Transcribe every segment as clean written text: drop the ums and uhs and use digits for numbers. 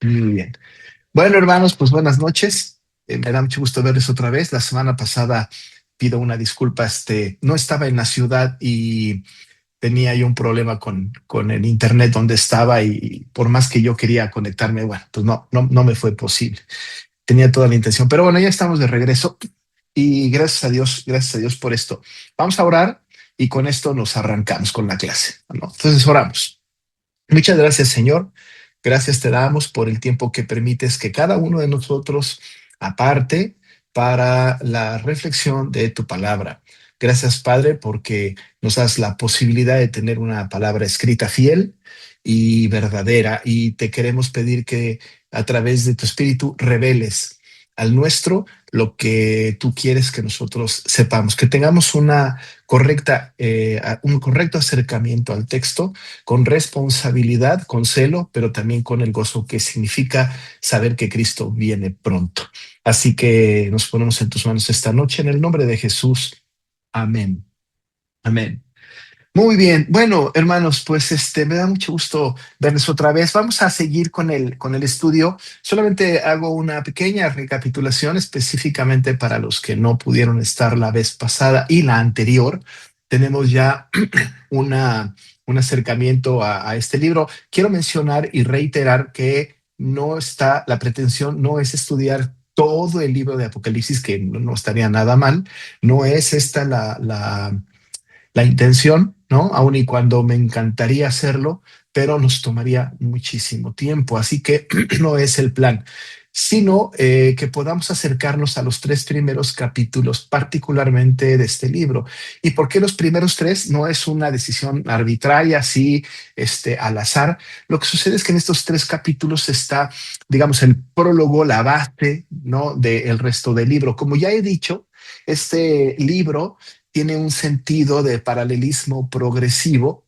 Muy bien. Bueno, hermanos, pues buenas noches. Me da mucho gusto verles otra vez. La semana pasada pido una disculpa. No estaba en la ciudad y tenía yo un problema con el internet donde estaba y por más que yo quería conectarme, bueno, pues no me fue posible. Tenía toda la intención, pero bueno, ya estamos de regreso y gracias a Dios por esto. Vamos a orar y con esto nos arrancamos con la clase, ¿no? Entonces oramos. Muchas gracias, Señor. Gracias te damos por el tiempo que permites que cada uno de nosotros aparte para la reflexión de tu palabra. Gracias, Padre, porque nos das la posibilidad de tener una palabra escrita fiel y verdadera. Y te queremos pedir que a través de tu espíritu reveles al nuestro lo que tú quieres que nosotros sepamos, que tengamos un correcto acercamiento al texto con responsabilidad, con celo, pero también con el gozo que significa saber que Cristo viene pronto. Así que nos ponemos en tus manos esta noche en el nombre de Jesús. Amén. Amén. Muy bien. Bueno, hermanos, pues me da mucho gusto verles otra vez. Vamos a seguir con el estudio. Solamente hago una pequeña recapitulación específicamente para los que no pudieron estar la vez pasada y la anterior. Tenemos ya una, un acercamiento a este libro. Quiero mencionar y reiterar que la pretensión no es estudiar todo el libro de Apocalipsis, que no estaría nada mal. No es esta la intención, ¿no? Aun y cuando me encantaría hacerlo, pero nos tomaría muchísimo tiempo. Así que no es el plan, sino que podamos acercarnos a los tres primeros capítulos, particularmente de este libro. ¿Y por qué los primeros tres? No es una decisión arbitraria, así, al azar. Lo que sucede es que en estos tres capítulos está, digamos, el prólogo, la base, ¿no? Del resto del libro. Como ya he dicho, este libro tiene un sentido de paralelismo progresivo,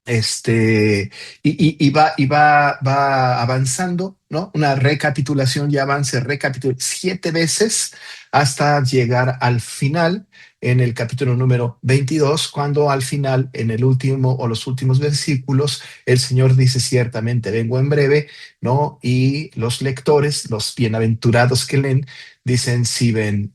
este, va avanzando, ¿no? Una recapitulación y avance, recapitula 7 veces hasta llegar al final, en el capítulo número 22, cuando al final, en el último o los últimos versículos, el Señor dice ciertamente, vengo en breve, ¿no? Y los lectores, los bienaventurados que leen, dicen, sí, ven,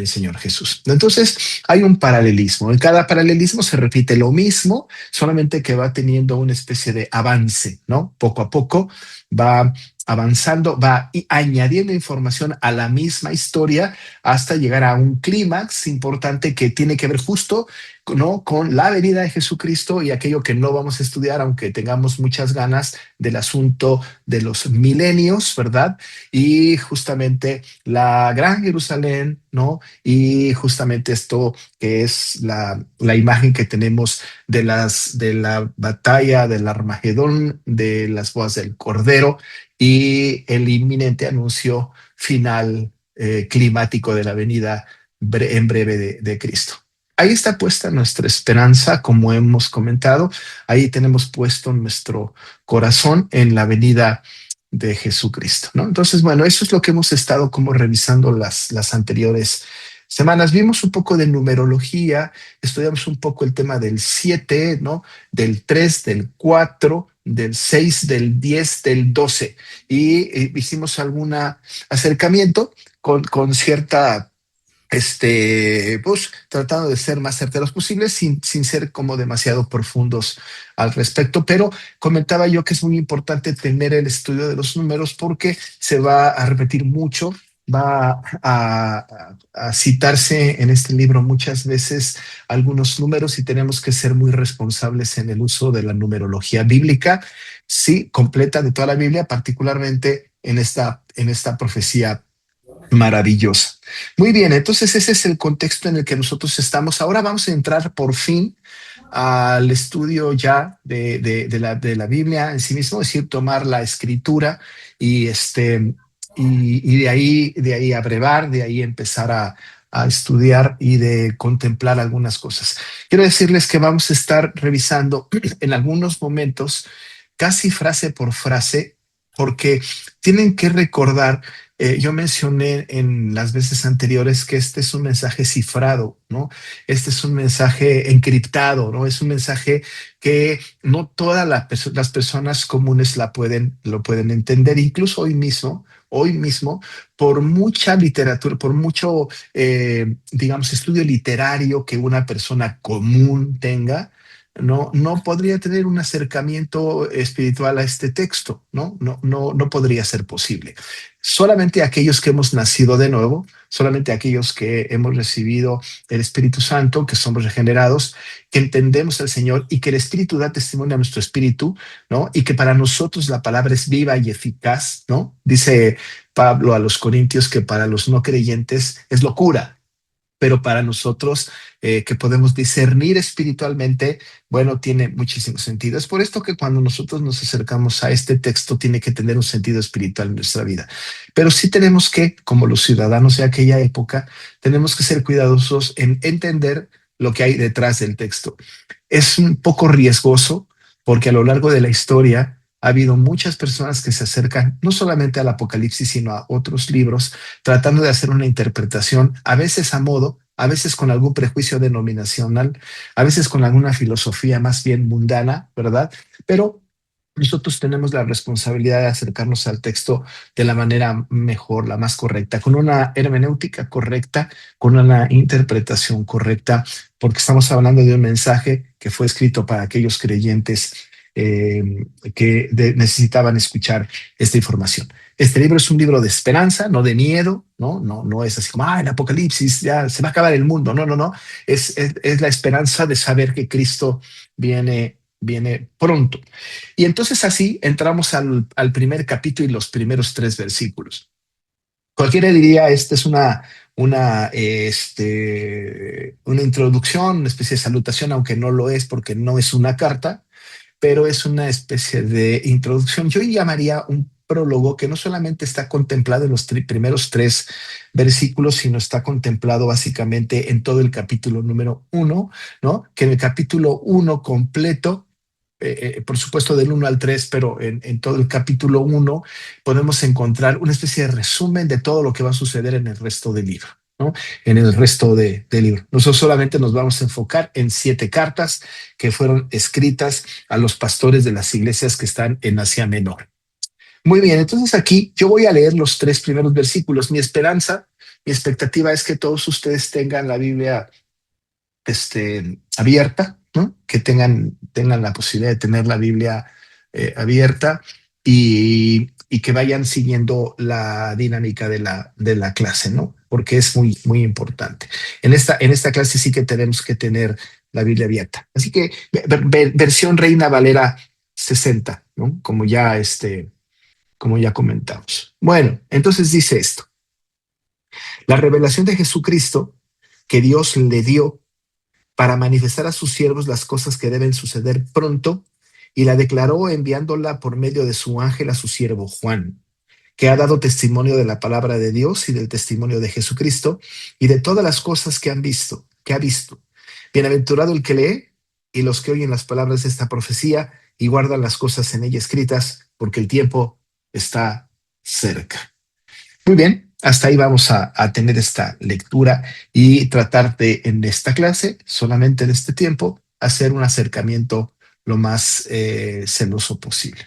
Señor Jesús. Entonces, hay un paralelismo. En cada paralelismo se repite lo mismo, solamente que va teniendo una especie de avance, ¿no? Poco a poco va avanzando, añadiendo información a la misma historia hasta llegar a un clímax importante que tiene que ver justo, ¿no? Con la venida de Jesucristo y aquello que no vamos a estudiar, aunque tengamos muchas ganas del asunto de los milenios, ¿verdad? Y justamente la Gran Jerusalén, ¿no? Y justamente esto que es la imagen que tenemos de la batalla del Armagedón, de las bodas del Cordero y el inminente anuncio final climático de la venida en breve de Cristo. Ahí está puesta nuestra esperanza, como hemos comentado. Ahí tenemos puesto nuestro corazón en la venida de Jesucristo, ¿no? Entonces, bueno, eso es lo que hemos estado como revisando las anteriores semanas. Vimos un poco de numerología, estudiamos un poco el tema del 7, ¿no? Del 3, del 4, del 6, del 10, del 12 y hicimos algún acercamiento con cierta pues tratando de ser más certeros posibles sin ser como demasiado profundos al respecto, pero comentaba yo que es muy importante tener el estudio de los números porque se va a repetir mucho, va a citarse en este libro muchas veces algunos números y tenemos que ser muy responsables en el uso de la numerología bíblica, sí, completa de toda la Biblia, particularmente en esta profecía maravillosa. Muy bien, entonces ese es el contexto en el que nosotros estamos. Ahora vamos a entrar por fin al estudio ya de la Biblia en sí mismo, es decir, tomar la escritura y, y de ahí abrevar, de ahí empezar a estudiar y de contemplar algunas cosas. Quiero decirles que vamos a estar revisando en algunos momentos, casi frase por frase, porque tienen que recordar, yo mencioné en las veces anteriores que este es un mensaje cifrado, ¿no? Este es un mensaje encriptado, ¿no? Es un mensaje que no todas las personas comunes lo pueden entender, incluso hoy mismo, por mucha literatura, por mucho, digamos, estudio literario que una persona común tenga, no podría tener un acercamiento espiritual a este texto, no podría ser posible. Solamente aquellos que hemos nacido de nuevo, solamente aquellos que hemos recibido el Espíritu Santo, que somos regenerados, que entendemos al Señor y que el Espíritu da testimonio a nuestro espíritu, ¿no? Y que para nosotros la palabra es viva y eficaz, ¿no? Dice Pablo a los Corintios que para los no creyentes es locura, pero para nosotros que podemos discernir espiritualmente, bueno, tiene muchísimo sentido. Es por esto que cuando nosotros nos acercamos a este texto tiene que tener un sentido espiritual en nuestra vida. Pero sí tenemos que, como los ciudadanos de aquella época, tenemos que ser cuidadosos en entender lo que hay detrás del texto. Es un poco riesgoso porque a lo largo de la historia ha habido muchas personas que se acercan no solamente al Apocalipsis, sino a otros libros, tratando de hacer una interpretación, a veces a modo, a veces con algún prejuicio denominacional, a veces con alguna filosofía más bien mundana, ¿verdad? Pero nosotros tenemos la responsabilidad de acercarnos al texto de la manera mejor, la más correcta, con una hermenéutica correcta, con una interpretación correcta, porque estamos hablando de un mensaje que fue escrito para aquellos creyentes necesitaban escuchar esta información. Este libro es un libro de esperanza, no de miedo, no es así como, el Apocalipsis, ya se va a acabar el mundo. No. Es la esperanza de saber que Cristo viene pronto. Y entonces así entramos al primer capítulo y los primeros 3 versículos. Cualquiera diría, esta es una introducción, una especie de salutación, aunque no lo es porque no es una carta, pero es una especie de introducción. Yo llamaría un prólogo que no solamente está contemplado en los primeros 3 versículos, sino está contemplado básicamente en todo el capítulo número 1, ¿no? Que en el capítulo 1 completo, por supuesto del 1 al 3, pero en todo el capítulo 1 podemos encontrar una especie de resumen de todo lo que va a suceder en el resto del libro, ¿no? En el resto del libro. Nosotros solamente nos vamos a enfocar en 7 cartas que fueron escritas a los pastores de las iglesias que están en Asia Menor. Muy bien, entonces aquí yo voy a leer los 3 primeros versículos. Mi expectativa es que todos ustedes tengan la Biblia abierta, ¿no? Que tengan la posibilidad de tener la Biblia abierta y que vayan siguiendo la dinámica de la clase, ¿no? Porque es muy importante. En esta clase sí que tenemos que tener la Biblia abierta. Así que versión Reina Valera 60, ¿no? Como ya comentamos. Bueno, entonces dice esto. La revelación de Jesucristo que Dios le dio para manifestar a sus siervos las cosas que deben suceder pronto, y la declaró enviándola por medio de su ángel a su siervo Juan, que ha dado testimonio de la palabra de Dios y del testimonio de Jesucristo y de todas las cosas que ha visto. Bienaventurado el que lee y los que oyen las palabras de esta profecía y guardan las cosas en ella escritas, porque el tiempo está cerca. Muy bien, hasta ahí vamos a tener esta lectura y tratar de, en esta clase, solamente en este tiempo, hacer un acercamiento lo más celoso posible.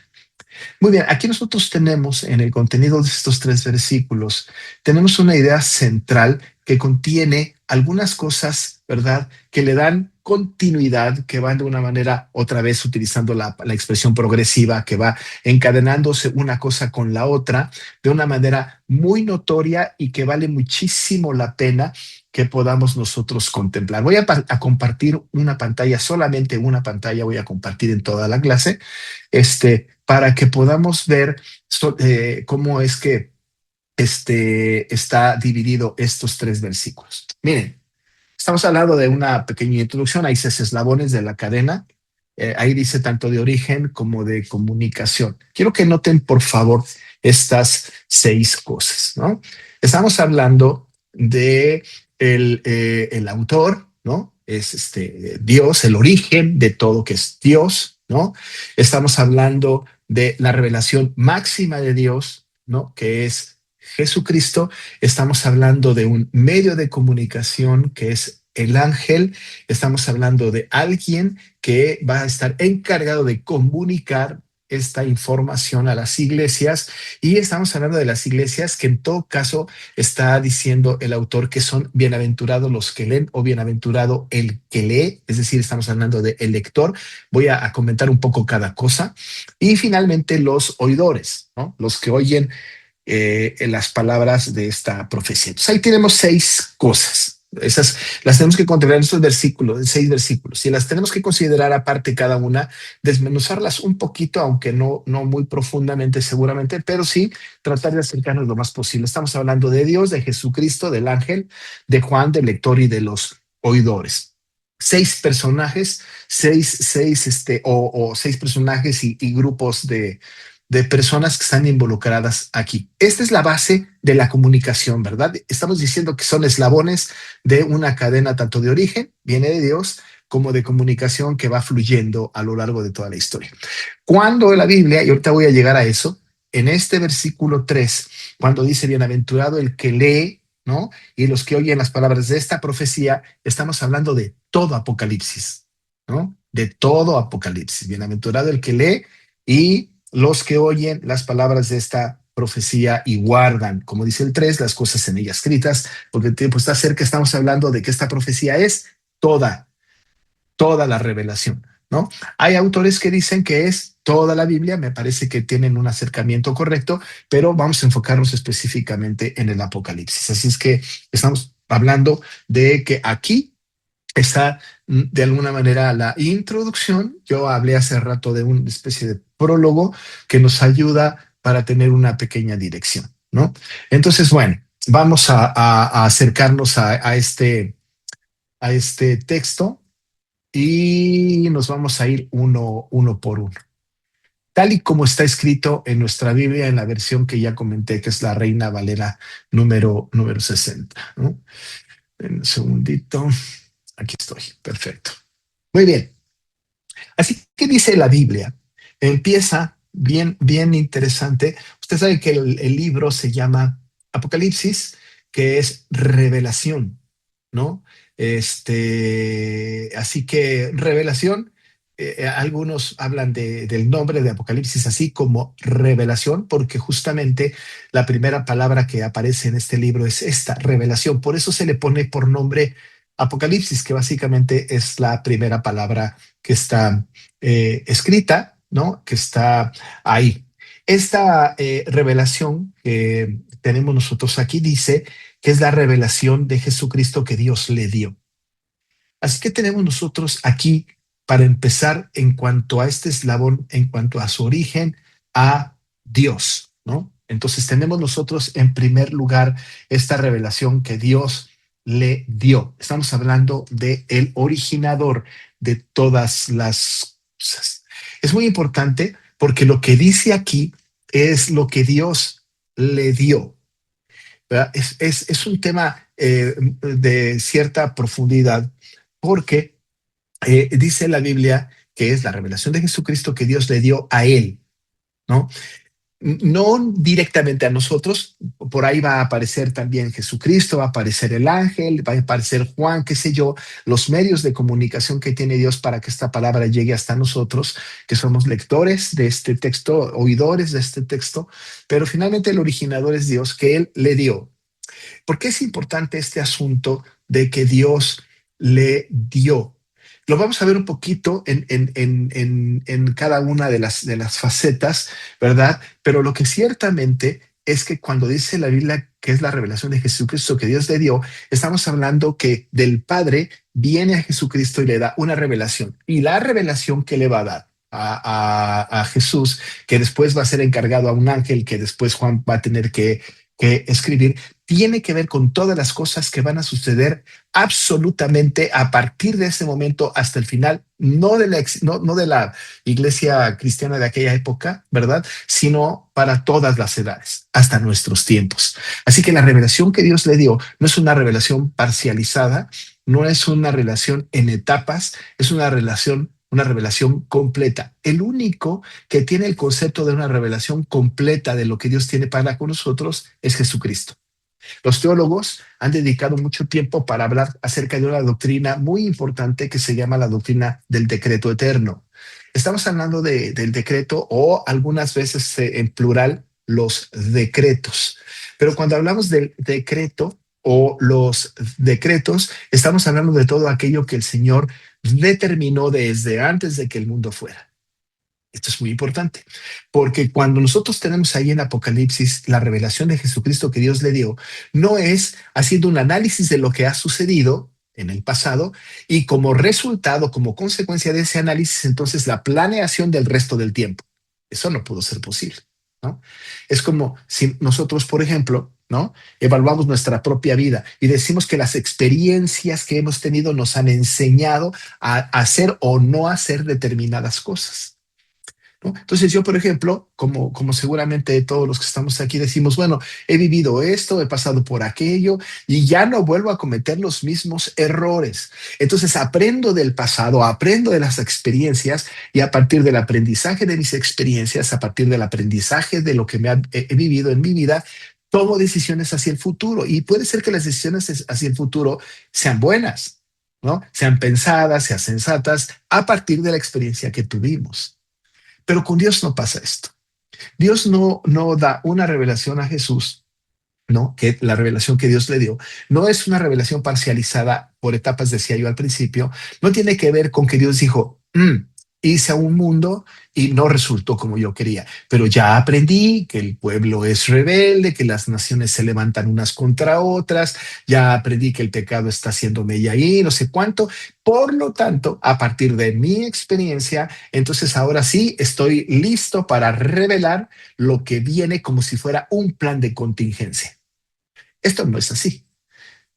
Muy bien, aquí nosotros tenemos en el contenido de estos 3 versículos, tenemos una idea central que contiene algunas cosas, ¿verdad? Que le dan continuidad, que van de una manera, otra vez utilizando la expresión progresiva, que va encadenándose una cosa con la otra de una manera muy notoria y que vale muchísimo la pena que podamos nosotros contemplar. Voy a compartir una pantalla, solamente una pantalla voy a compartir en toda la clase, para que podamos ver cómo es que está dividido estos 3 versículos. Miren, estamos hablando de una pequeña introducción, hay 6 eslabones de la cadena, ahí dice tanto de origen como de comunicación. Quiero que noten, por favor, estas 6 cosas, ¿no? Estamos hablando de el autor, ¿no? Es Dios, el origen de todo que es Dios, ¿no? Estamos hablando de la revelación máxima de Dios, ¿no? Que es Jesucristo. Estamos hablando de un medio de comunicación que es el ángel. Estamos hablando de alguien que va a estar encargado de comunicar esta información a las iglesias, y estamos hablando de las iglesias que en todo caso está diciendo el autor que son bienaventurados los que leen o bienaventurado el que lee, es decir, estamos hablando de el lector. Voy a comentar un poco cada cosa. Y finalmente los oidores, ¿no? Los que oyen en las palabras de esta profecía. Entonces ahí tenemos 6 cosas. Esas las tenemos que considerar en estos versículos, en 6 versículos, y las tenemos que considerar aparte cada una, desmenuzarlas un poquito, aunque no muy profundamente seguramente, pero sí tratar de acercarnos lo más posible. Estamos hablando de Dios, de Jesucristo, del ángel, de Juan, del lector y de los oidores. 6 personajes, 6 personajes y grupos de personas que están involucradas aquí. Esta es la base de la comunicación, ¿verdad? Estamos diciendo que son eslabones de una cadena tanto de origen, viene de Dios, como de comunicación que va fluyendo a lo largo de toda la historia. Cuando la Biblia, y ahorita voy a llegar a eso, en este versículo 3, cuando dice bienaventurado el que lee, ¿no? Y los que oyen las palabras de esta profecía, estamos hablando de todo Apocalipsis, ¿no? De todo Apocalipsis. Bienaventurado el que lee y los que oyen las palabras de esta profecía y guardan, como dice el 3, las cosas en ella escritas, porque el tiempo está cerca. Estamos hablando de que esta profecía es toda la revelación, ¿no? Hay autores que dicen que es toda la Biblia, me parece que tienen un acercamiento correcto, pero vamos a enfocarnos específicamente en el Apocalipsis. Así es que estamos hablando de que aquí está de alguna manera la introducción. Yo hablé hace rato de una especie de prólogo que nos ayuda para tener una pequeña dirección, ¿no? Entonces, bueno, vamos a acercarnos a este texto y nos vamos a ir uno por uno. Tal y como está escrito en nuestra Biblia, en la versión que ya comenté, que es la Reina Valera número 60, ¿no? Un segundito. Aquí estoy, perfecto. Muy bien. Así que dice la Biblia, empieza bien interesante. Usted sabe que el libro se llama Apocalipsis, que es revelación, ¿no? Así que revelación, algunos hablan del nombre de Apocalipsis así como revelación, porque justamente la primera palabra que aparece en este libro es esta, revelación. Por eso se le pone por nombre Apocalipsis, que básicamente es la primera palabra que está escrita, ¿no? Que está ahí. Esta revelación que tenemos nosotros aquí dice que es la revelación de Jesucristo que Dios le dio. Así que tenemos nosotros aquí, para empezar, en cuanto a este eslabón, en cuanto a su origen, a Dios, ¿no? Entonces tenemos nosotros en primer lugar esta revelación que Dios le dio. Estamos hablando de el originador de todas las cosas. Es muy importante porque lo que dice aquí es lo que Dios le dio. Es un tema de cierta profundidad porque dice la Biblia que es la revelación de Jesucristo que Dios le dio a él, ¿no? No directamente a nosotros, por ahí va a aparecer también Jesucristo, va a aparecer el ángel, va a aparecer Juan, qué sé yo, los medios de comunicación que tiene Dios para que esta palabra llegue hasta nosotros, que somos lectores de este texto, oidores de este texto, pero finalmente el originador es Dios, que Él le dio. ¿Por qué es importante este asunto de que Dios le dio? Lo vamos a ver un poquito en cada una de las facetas, ¿verdad? Pero lo que ciertamente es que cuando dice la Biblia que es la revelación de Jesucristo que Dios le dio, estamos hablando que del Padre viene a Jesucristo y le da una revelación. Y la revelación que le va a dar a Jesús, que después va a ser encargado a un ángel, que después Juan va a tener que escribir, tiene que ver con todas las cosas que van a suceder absolutamente a partir de ese momento hasta el final, no de la iglesia cristiana de aquella época, ¿verdad? Sino para todas las edades, hasta nuestros tiempos. Así que la revelación que Dios le dio no es una revelación parcializada, no es una relación en etapas, es una relación una revelación completa. El único que tiene el concepto de una revelación completa de lo que Dios tiene para con nosotros es Jesucristo. Los teólogos han dedicado mucho tiempo para hablar acerca de una doctrina muy importante que se llama la doctrina del decreto eterno. Estamos hablando del decreto o algunas veces en plural los decretos. Pero cuando hablamos del decreto o los decretos, estamos hablando de todo aquello que el Señor determinó desde antes de que el mundo fuera. Esto es muy importante, porque cuando nosotros tenemos ahí en Apocalipsis la revelación de Jesucristo que Dios le dio, no es haciendo un análisis de lo que ha sucedido en el pasado y como resultado, como consecuencia de ese análisis, entonces la planeación del resto del tiempo. Eso no pudo ser posible, ¿no? Es como si nosotros, por ejemplo, ¿no? Evaluamos nuestra propia vida y decimos que las experiencias que hemos tenido nos han enseñado a hacer o no hacer determinadas cosas, ¿no? Entonces yo, por ejemplo, como seguramente todos los que estamos aquí decimos, bueno, he vivido esto, he pasado por aquello y ya no vuelvo a cometer los mismos errores. Entonces aprendo del pasado, aprendo de las experiencias y a partir del aprendizaje de mis experiencias, a partir del aprendizaje de lo que he vivido en mi vida, tomo decisiones hacia el futuro y puede ser que las decisiones hacia el futuro sean buenas, ¿no? Sean pensadas, sean sensatas a partir de la experiencia que tuvimos. Pero con Dios no pasa esto. Dios no da una revelación a Jesús, ¿no? Que la revelación que Dios le dio no es una revelación parcializada por etapas, decía yo al principio. No tiene que ver con que Dios dijo, hice a un mundo y no resultó como yo quería, pero ya aprendí que el pueblo es rebelde, que las naciones se levantan unas contra otras, ya aprendí que el pecado está haciéndome ya ahí, no sé cuánto. Por lo tanto, a partir de mi experiencia, entonces ahora sí estoy listo para revelar lo que viene como si fuera un plan de contingencia. Esto no es así.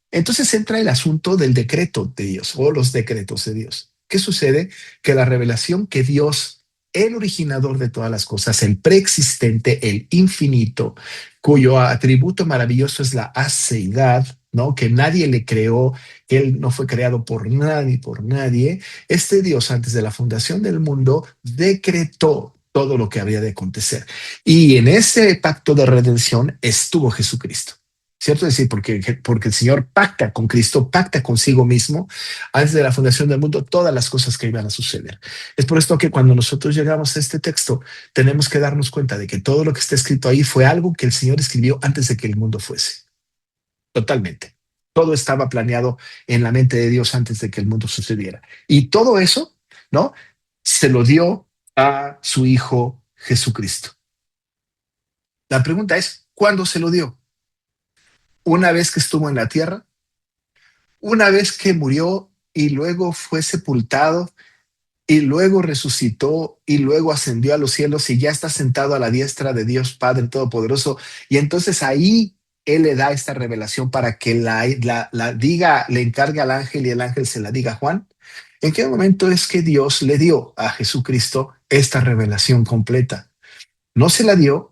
Entonces entra el asunto del decreto de Dios o los decretos de Dios. ¿Qué sucede? Que la revelación que Dios, el originador de todas las cosas, el preexistente, el infinito, cuyo atributo maravilloso es la aceidad, ¿no? Que nadie le creó, que él no fue creado por nadie, por nadie. Este Dios, antes de la fundación del mundo, decretó todo lo que había de acontecer. Y en ese pacto de redención estuvo Jesucristo. ¿Cierto? Es decir, porque el Señor pacta con Cristo, pacta consigo mismo, antes de la fundación del mundo, todas las cosas que iban a suceder. Es por esto que cuando nosotros llegamos a este texto, tenemos que darnos cuenta de que todo lo que está escrito ahí fue algo que el Señor escribió antes de que el mundo fuese. Totalmente. Todo estaba planeado en la mente de Dios antes de que el mundo sucediera. Y todo eso, ¿no? Se lo dio a su Hijo Jesucristo. La pregunta es, ¿cuándo se lo dio? Una vez que estuvo en la tierra, una vez que murió y luego fue sepultado y luego resucitó y luego ascendió a los cielos y ya está sentado a la diestra de Dios Padre Todopoderoso. Y entonces ahí Él le da esta revelación para que la diga, le encargue al ángel y el ángel se la diga a Juan. ¿En qué momento es que Dios le dio a Jesucristo esta revelación completa? No se la dio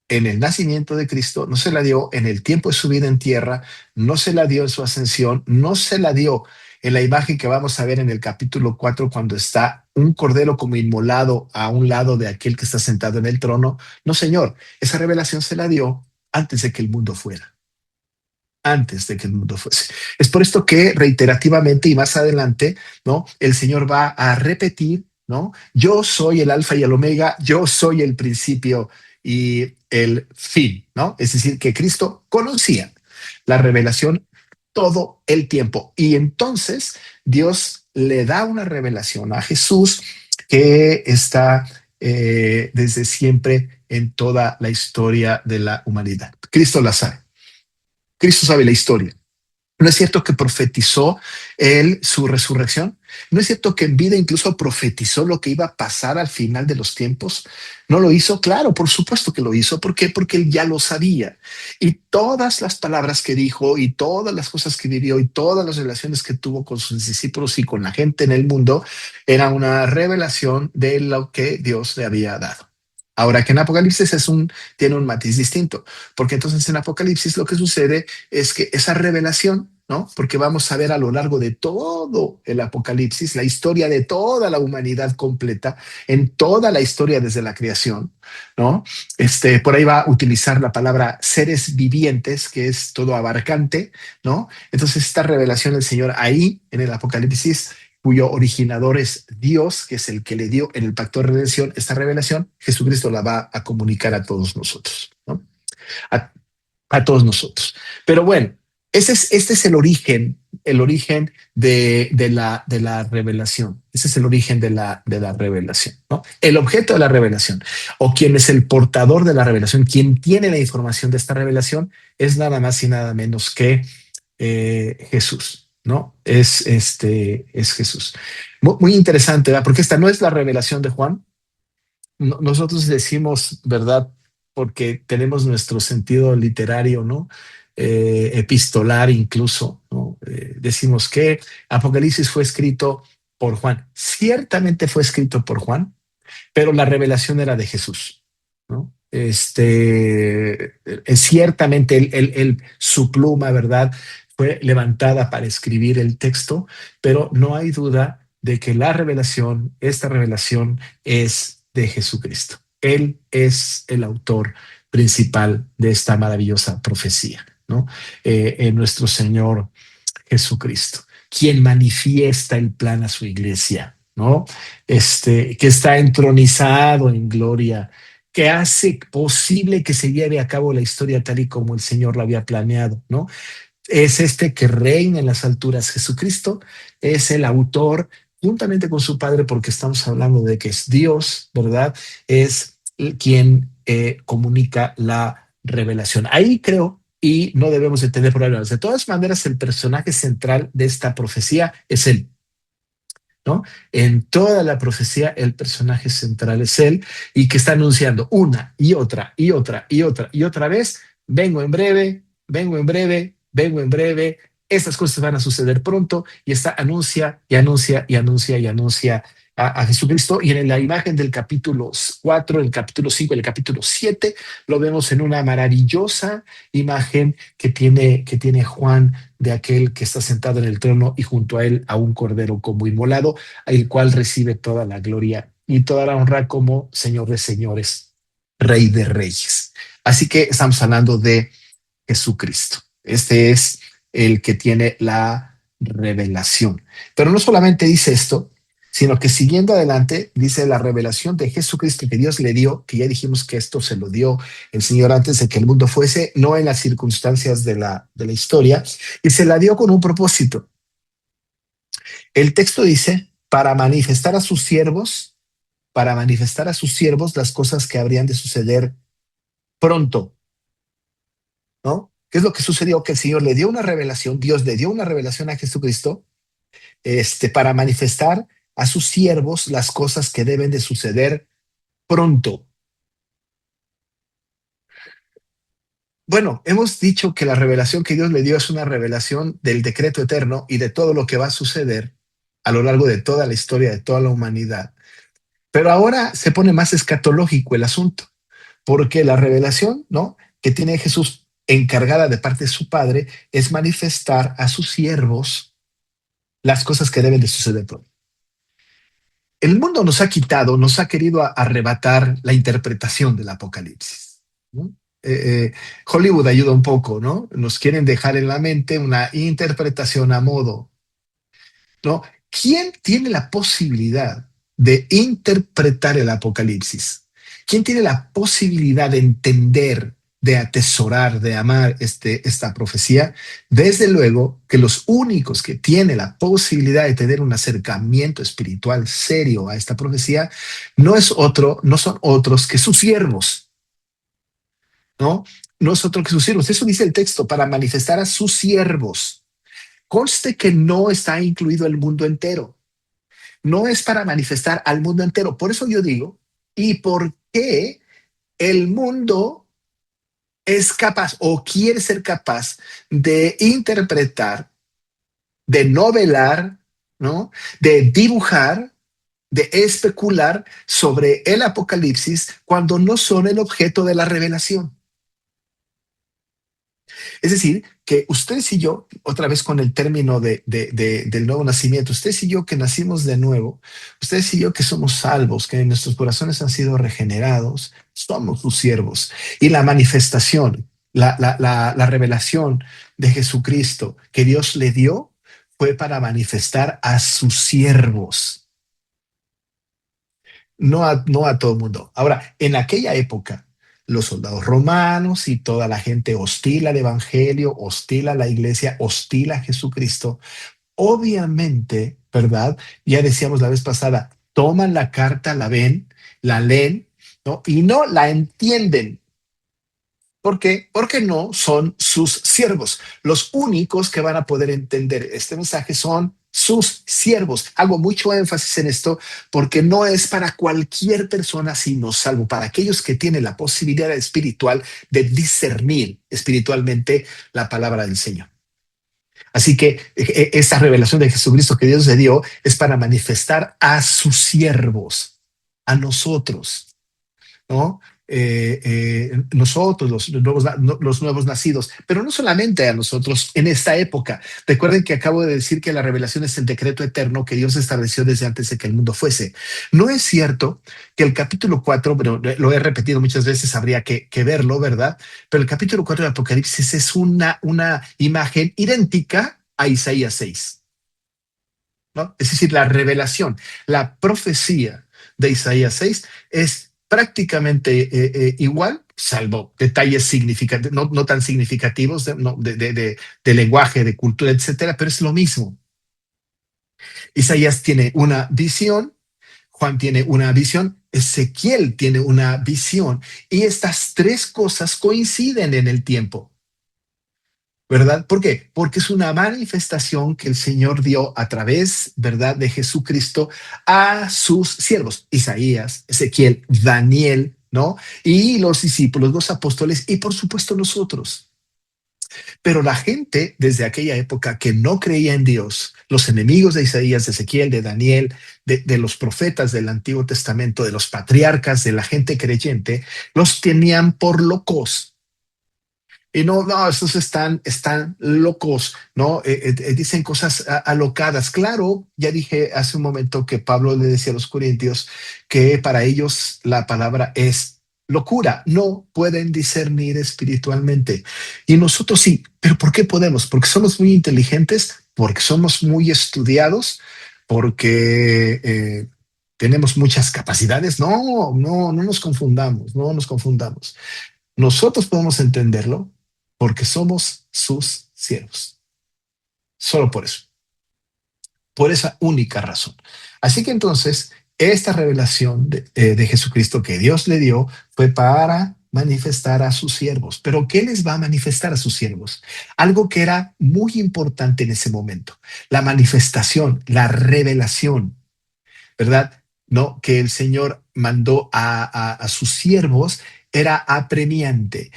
en el nacimiento de Cristo, no se la dio en el tiempo de su vida en tierra, no se la dio en su ascensión, no se la dio en la imagen que vamos a ver en el capítulo 4 cuando está un cordero como inmolado a un lado de aquel que está sentado en el trono. No, Señor, esa revelación se la dio antes de que el mundo fuera. Antes de que el mundo fuese. Es por esto que reiterativamente y más adelante, ¿no? El Señor va a repetir, ¿no? Yo soy el alfa y el omega, yo soy el principio y el fin, ¿no? Es decir, que Cristo conocía la revelación todo el tiempo. Y entonces Dios le da una revelación a Jesús que está desde siempre en toda la historia de la humanidad. Cristo la sabe. Cristo sabe la historia. ¿No es cierto que profetizó él su resurrección? ¿No es cierto que en vida incluso profetizó lo que iba a pasar al final de los tiempos? ¿No lo hizo? Claro, por supuesto que lo hizo. ¿Por qué? Porque él ya lo sabía. Y todas las palabras que dijo y todas las cosas que vivió y todas las relaciones que tuvo con sus discípulos y con la gente en el mundo era una revelación de lo que Dios le había dado. Ahora que en Apocalipsis tiene un matiz distinto, porque entonces en Apocalipsis lo que sucede es que esa revelación, ¿no? Porque vamos a ver a lo largo de todo el Apocalipsis la historia de toda la humanidad completa, en toda la historia desde la creación, ¿no? Por ahí va a utilizar la palabra seres vivientes, que es todo abarcante, ¿no? Entonces esta revelación del Señor ahí en el Apocalipsis, cuyo originador es Dios, que es el que le dio en el pacto de redención esta revelación, Jesucristo la va a comunicar a todos nosotros, ¿no? A, a todos nosotros. Pero bueno, este es el origen de la revelación. Ese es el origen de la revelación, ¿no? El objeto de la revelación, o quien es el portador de la revelación, quien tiene la información de esta revelación, es nada más y nada menos que Jesús, ¿no? Es Jesús. Muy interesante, ¿verdad? Porque esta no es la revelación de Juan. Nosotros decimos, ¿verdad? Porque tenemos nuestro sentido literario, ¿no? Epistolar incluso, ¿no? Decimos que Apocalipsis fue escrito por Juan. Ciertamente fue escrito por Juan, pero la revelación era de Jesús, ¿no? Ciertamente su pluma, ¿verdad? Fue levantada para escribir el texto, pero no hay duda de que esta revelación es de Jesucristo. Él es el autor principal de esta maravillosa profecía, ¿no? En nuestro Señor Jesucristo, quien manifiesta el plan a su iglesia, ¿no? Que está entronizado en gloria, que hace posible que se lleve a cabo la historia tal y como el Señor la había planeado, ¿no? Es que reina en las alturas. Jesucristo es el autor, juntamente con su Padre, porque estamos hablando de que es Dios, ¿verdad? Es quien comunica la revelación. Ahí creo, y no debemos de tener problemas. De todas maneras, el personaje central de esta profecía es él, ¿no? En toda la profecía, el personaje central es él, y que está anunciando una y otra y otra y otra y otra vez: vengo en breve, vengo en breve, vengo en breve, estas cosas van a suceder pronto, y está anuncia y anuncia y anuncia y anuncia a Jesucristo. Y en la imagen del capítulo 4, el capítulo 5, el capítulo 7, lo vemos en una maravillosa imagen que tiene Juan, de aquel que está sentado en el trono y junto a él a un cordero como inmolado, el cual recibe toda la gloria y toda la honra como Señor de señores, Rey de reyes. Así que estamos hablando de Jesucristo. Este es el que tiene la revelación. Pero no solamente dice esto, sino que siguiendo adelante dice la revelación de Jesucristo que Dios le dio, que ya dijimos que esto se lo dio el Señor antes de que el mundo fuese, no en las circunstancias de la historia, y se la dio con un propósito. El texto dice, para manifestar a sus siervos las cosas que habrían de suceder pronto, ¿no? ¿Qué es lo que sucedió? Que el Señor le dio una revelación, Dios le dio una revelación a Jesucristo, para manifestar a sus siervos las cosas que deben de suceder pronto. Bueno, hemos dicho que la revelación que Dios le dio es una revelación del decreto eterno y de todo lo que va a suceder a lo largo de toda la historia de toda la humanidad. Pero ahora se pone más escatológico el asunto, porque la revelación, ¿no?, que tiene Jesús encargada de parte de su Padre es manifestar a sus siervos las cosas que deben de suceder pronto. El mundo nos ha querido arrebatar la interpretación del Apocalipsis, ¿no? Hollywood ayuda un poco, ¿no? Nos quieren dejar en la mente una interpretación a modo, ¿no? ¿Quién tiene la posibilidad de interpretar el Apocalipsis? ¿Quién tiene la posibilidad de entender, de atesorar, de amar esta profecía? Desde luego que los únicos que tienen la posibilidad de tener un acercamiento espiritual serio a esta profecía no son otros que sus siervos, ¿no? No es otro que sus siervos. Eso dice el texto, para manifestar a sus siervos. Conste que no está incluido el mundo entero. No es para manifestar al mundo entero. Por eso yo digo, ¿y por qué el mundo es capaz o quiere ser capaz de interpretar, de novelar, ¿no?, de dibujar de especular sobre el Apocalipsis cuando no son el objeto de la revelación. Es decir, que ustedes y yo, otra vez con el término del nuevo nacimiento, ustedes y yo que nacimos de nuevo, ustedes y yo que somos salvos, que nuestros corazones han sido regenerados, somos sus siervos. Y la manifestación, la revelación de Jesucristo que Dios le dio fue para manifestar a sus siervos, no a todo el mundo. Ahora, en aquella época, los soldados romanos y toda la gente hostil al evangelio, hostil a la iglesia, hostil a Jesucristo, obviamente, ¿verdad? Ya decíamos la vez pasada, toman la carta, la leen, ¿no? Y no la entienden. ¿Por qué? Porque no son sus siervos. Los únicos que van a poder entender este mensaje son sus siervos. Hago mucho énfasis en esto porque no es para cualquier persona sino salvo para aquellos que tienen la posibilidad espiritual de discernir espiritualmente la palabra del Señor. Así que esta revelación de Jesucristo que Dios le dio es para manifestar a sus siervos, a nosotros. ¿No? Nosotros, los nuevos nacidos, pero no solamente a nosotros en esta época. Recuerden que acabo de decir que la revelación es el decreto eterno que Dios estableció desde antes de que el mundo fuese. No es cierto que el capítulo 4, pero lo he repetido muchas veces, habría que verlo, ¿verdad? Pero el capítulo 4 de Apocalipsis es una imagen idéntica a Isaías 6. ¿No? Es decir, la revelación, la profecía de Isaías 6 es prácticamente igual, salvo detalles significativos, no tan significativos de lenguaje, de cultura, etcétera, pero es lo mismo. Isaías tiene una visión, Juan tiene una visión, Ezequiel tiene una visión, y estas tres cosas coinciden en el tiempo. ¿Verdad? ¿Por qué? Porque es una manifestación que el Señor dio a través, ¿verdad?, de Jesucristo a sus siervos, Isaías, Ezequiel, Daniel, ¿no? Y los discípulos, los apóstoles y por supuesto nosotros. Pero la gente desde aquella época que no creía en Dios, los enemigos de Isaías, de Ezequiel, de Daniel, de los profetas del Antiguo Testamento, de los patriarcas, de la gente creyente, los tenían por locos. Y no, estos están locos, ¿no? Dicen cosas alocadas. Claro, ya dije hace un momento que Pablo le decía a los corintios que para ellos la palabra es locura. No pueden discernir espiritualmente. Y nosotros sí, pero ¿por qué podemos? Porque somos muy inteligentes, porque somos muy estudiados, porque tenemos muchas capacidades. No nos confundamos, no nos confundamos. Nosotros podemos entenderlo porque somos sus siervos. Solo por esa única razón. Así que entonces, esta revelación de Jesucristo que Dios le dio fue para manifestar a sus siervos. Pero ¿qué les va a manifestar a sus siervos? Algo que era muy importante en ese momento. La manifestación, la revelación, ¿verdad? ¿No? Que el Señor mandó a sus siervos era apremiante.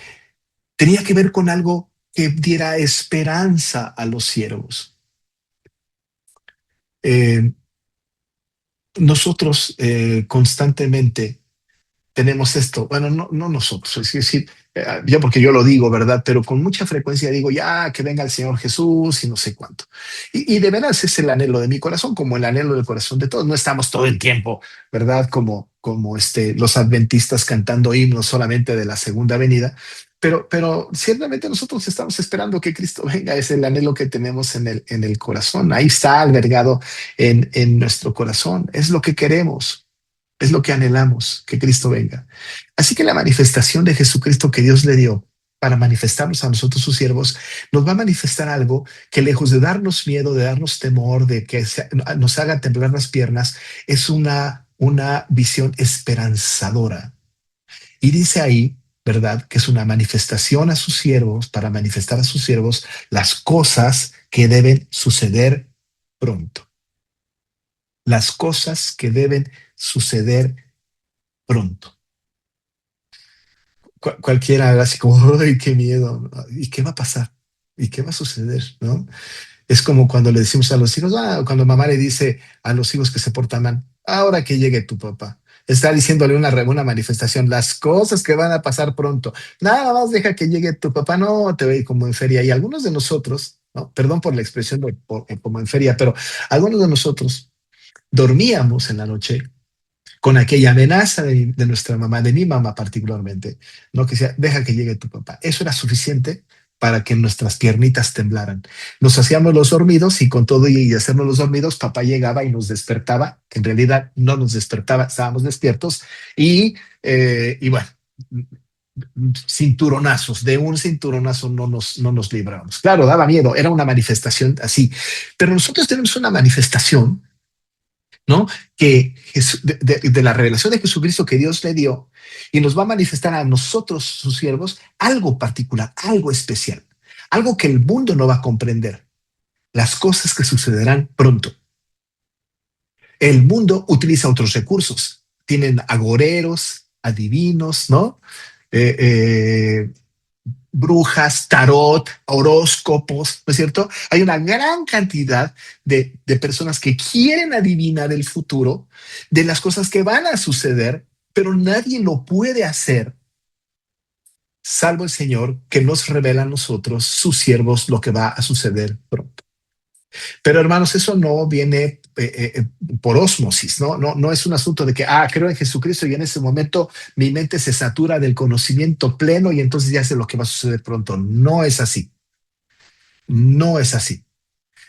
Tenía que ver con algo que diera esperanza a los siervos. Eh, nosotros constantemente tenemos esto, bueno, no nosotros, es decir, yo porque yo lo digo, ¿verdad? Pero con mucha frecuencia digo, ya, que venga el Señor Jesús y no sé cuánto. Y de veras es el anhelo de mi corazón, como el anhelo del corazón de todos. No estamos todo el tiempo, ¿verdad? Como los adventistas cantando himnos solamente de la segunda venida. Pero ciertamente nosotros estamos esperando que Cristo venga, es el anhelo que tenemos en el corazón. Ahí está albergado en nuestro corazón. Es lo que queremos. Es lo que anhelamos, que Cristo venga. Así que la manifestación de Jesucristo que Dios le dio para manifestarnos a nosotros sus siervos, nos va a manifestar algo que lejos de darnos miedo, de darnos temor, de que nos haga temblar las piernas, es una visión esperanzadora. Y dice ahí, ¿verdad?, que es una manifestación a sus siervos, para manifestar a sus siervos las cosas que deben suceder pronto. Las cosas que deben suceder pronto. Cualquiera así como, ¡ay, qué miedo! ¿Y qué va a pasar? ¿Y qué va a suceder? ¿No? Es como cuando le decimos a los hijos, cuando mamá le dice a los hijos que se portan mal, ahora que llegue tu papá. Está diciéndole una manifestación, las cosas que van a pasar pronto. Nada más deja que llegue tu papá, no te ve como en feria. Y algunos de nosotros, ¿no? Perdón por la expresión como en feria, pero algunos de nosotros dormíamos en la noche con aquella amenaza de nuestra mamá, de mi mamá particularmente, ¿no? Que decía, deja que llegue tu papá. Eso era suficiente para que nuestras piernitas temblaran. Nos hacíamos los dormidos y con todo y hacernos los dormidos, papá llegaba y nos despertaba, que en realidad no nos despertaba, estábamos despiertos y bueno, cinturonazos, de un cinturonazo no nos libramos. Claro, daba miedo, era una manifestación así, pero nosotros tenemos una manifestación, ¿no? Que de la revelación de Jesucristo que Dios le dio y nos va a manifestar a nosotros, sus siervos, algo particular, algo especial, algo que el mundo no va a comprender, las cosas que sucederán pronto. El mundo utiliza otros recursos, tienen agoreros, adivinos, ¿no? Eh, eh, brujas, tarot, horóscopos, ¿no es cierto? Hay una gran cantidad de personas que quieren adivinar el futuro de las cosas que van a suceder, pero nadie lo puede hacer salvo el Señor que nos revela a nosotros, sus siervos, lo que va a suceder pronto. Pero hermanos, eso no viene por ósmosis, ¿no? No es un asunto de que, creo en Jesucristo y en ese momento mi mente se satura del conocimiento pleno y entonces ya sé lo que va a suceder pronto. No es así. No es así.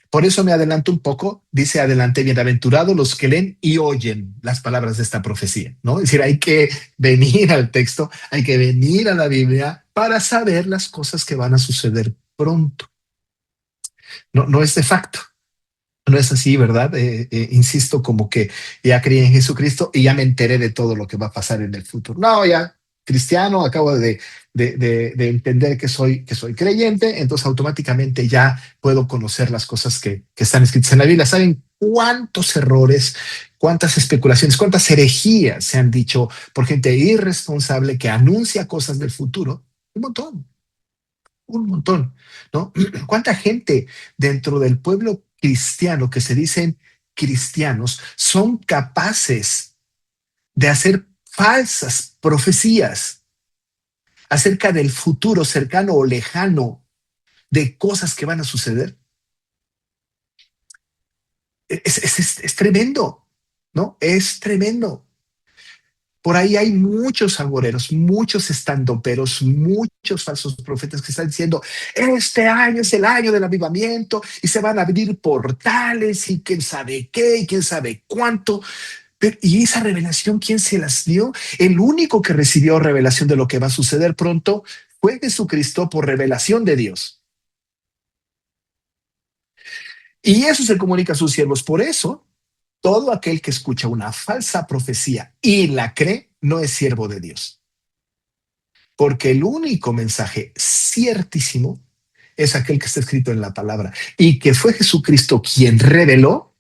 Por eso me adelanto un poco, dice adelante, bienaventurados los que leen y oyen las palabras de esta profecía, ¿no? Es decir, hay que venir al texto, hay que venir a la Biblia para saber las cosas que van a suceder pronto. No es de facto. No es así, ¿verdad? Insisto, como que ya creí en Jesucristo y ya me enteré de todo lo que va a pasar en el futuro. No, ya cristiano, acabo de entender que soy creyente, entonces automáticamente ya puedo conocer las cosas que están escritas en la Biblia. ¿Saben cuántos errores, cuántas especulaciones, cuántas herejías se han dicho por gente irresponsable que anuncia cosas del futuro? Un montón, ¿no? ¿Cuánta gente dentro del pueblo cristiano que se dicen cristianos son capaces de hacer falsas profecías acerca del futuro cercano o lejano de cosas que van a suceder? Es tremendo, ¿no? Es tremendo. Por ahí hay muchos agoreros, muchos estandoperos, muchos falsos profetas que están diciendo, este año es el año del avivamiento y se van a abrir portales y quién sabe qué y quién sabe cuánto. Pero, ¿y esa revelación quién se las dio? El único que recibió revelación de lo que va a suceder pronto fue Jesucristo por revelación de Dios. Y eso se comunica a sus siervos. Por eso, todo aquel que escucha una falsa profecía y la cree, no es siervo de Dios. Porque el único mensaje ciertísimo es aquel que está escrito en la palabra y que fue Jesucristo quien reveló,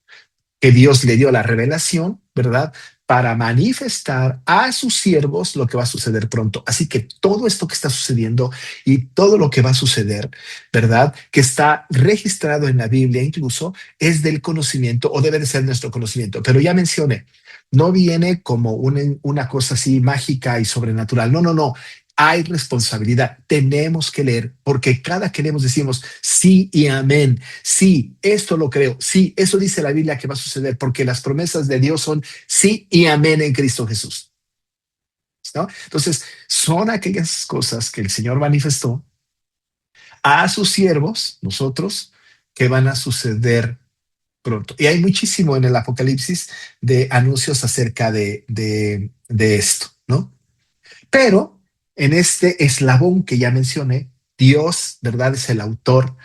que Dios le dio la revelación, ¿verdad? Para manifestar a sus siervos lo que va a suceder pronto. Así que todo esto que está sucediendo y todo lo que va a suceder, ¿verdad? Que está registrado en la Biblia incluso, es del conocimiento o debe de ser nuestro conocimiento. Pero ya mencioné, no viene como una cosa así mágica y sobrenatural. No. Hay responsabilidad. Tenemos que leer porque cada que leemos decimos sí y amén. Sí, esto lo creo. Sí, eso dice la Biblia que va a suceder porque las promesas de Dios son sí y amén en Cristo Jesús, ¿no? Entonces, son aquellas cosas que el Señor manifestó a sus siervos, nosotros, que van a suceder pronto. Y hay muchísimo en el Apocalipsis de anuncios acerca de esto, ¿no? Pero en este eslabón que ya mencioné, Dios, ¿verdad? Es el autor,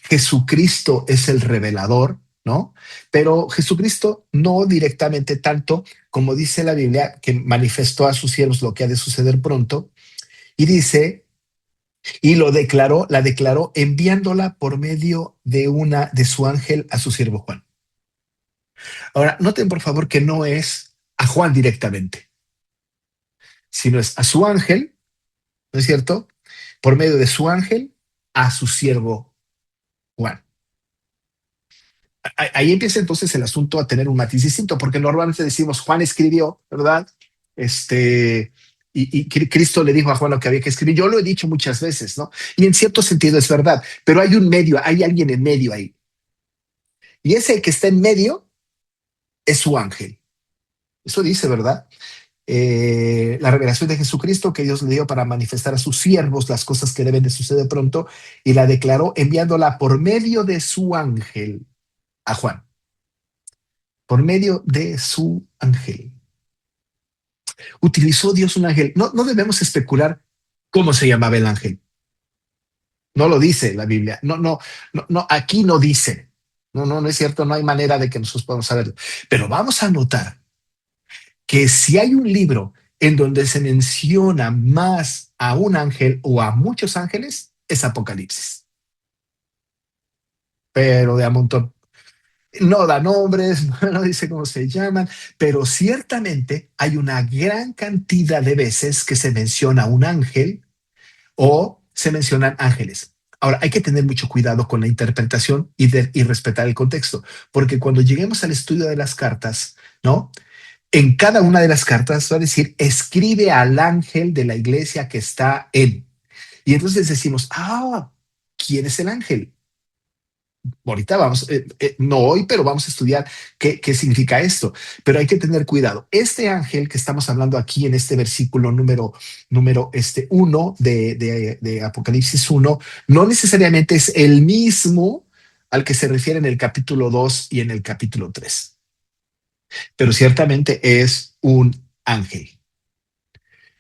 Jesucristo es el revelador, ¿no? Pero Jesucristo no directamente tanto como dice la Biblia, que manifestó a sus siervos lo que ha de suceder pronto, y dice, y la declaró enviándola por medio de su ángel a su siervo Juan. Ahora, noten por favor que no es a Juan directamente, sino es a su ángel, ¿no es cierto? Por medio de su ángel a su siervo Juan. Ahí empieza entonces el asunto a tener un matiz distinto, porque normalmente decimos Juan escribió, ¿verdad? Este, y Cristo le dijo a Juan lo que había que escribir. Yo lo he dicho muchas veces, ¿no? Y en cierto sentido es verdad, pero hay un medio, hay alguien en medio ahí. Y ese que está en medio es su ángel. Eso dice, ¿verdad? La revelación de Jesucristo que Dios le dio para manifestar a sus siervos las cosas que deben de suceder pronto y la declaró enviándola por medio de su ángel a Juan, por medio de su ángel. Utilizó Dios un ángel. No, no debemos especular cómo se llamaba el ángel. No lo dice la Biblia. No, no, no, no, aquí no dice. No, no, no es cierto. No hay manera de que nosotros podamos saberlo. Pero vamos a notar que si hay un libro en donde se menciona más a un ángel o a muchos ángeles, es Apocalipsis. Pero de a montón. No da nombres, no dice cómo se llaman, pero ciertamente hay una gran cantidad de veces que se menciona un ángel o se mencionan ángeles. Ahora, hay que tener mucho cuidado con la interpretación y respetar el contexto, porque cuando lleguemos al estudio de las cartas, ¿no? En cada una de las cartas va a decir, escribe al ángel de la iglesia que está en. Y entonces decimos, ¿quién es el ángel? Ahorita vamos, no hoy, pero vamos a estudiar qué significa esto. Pero hay que tener cuidado. Este ángel que estamos hablando aquí en este versículo número 1 de Apocalipsis 1, no necesariamente es el mismo al que se refiere en el capítulo 2 y en el capítulo 3, pero ciertamente es un ángel,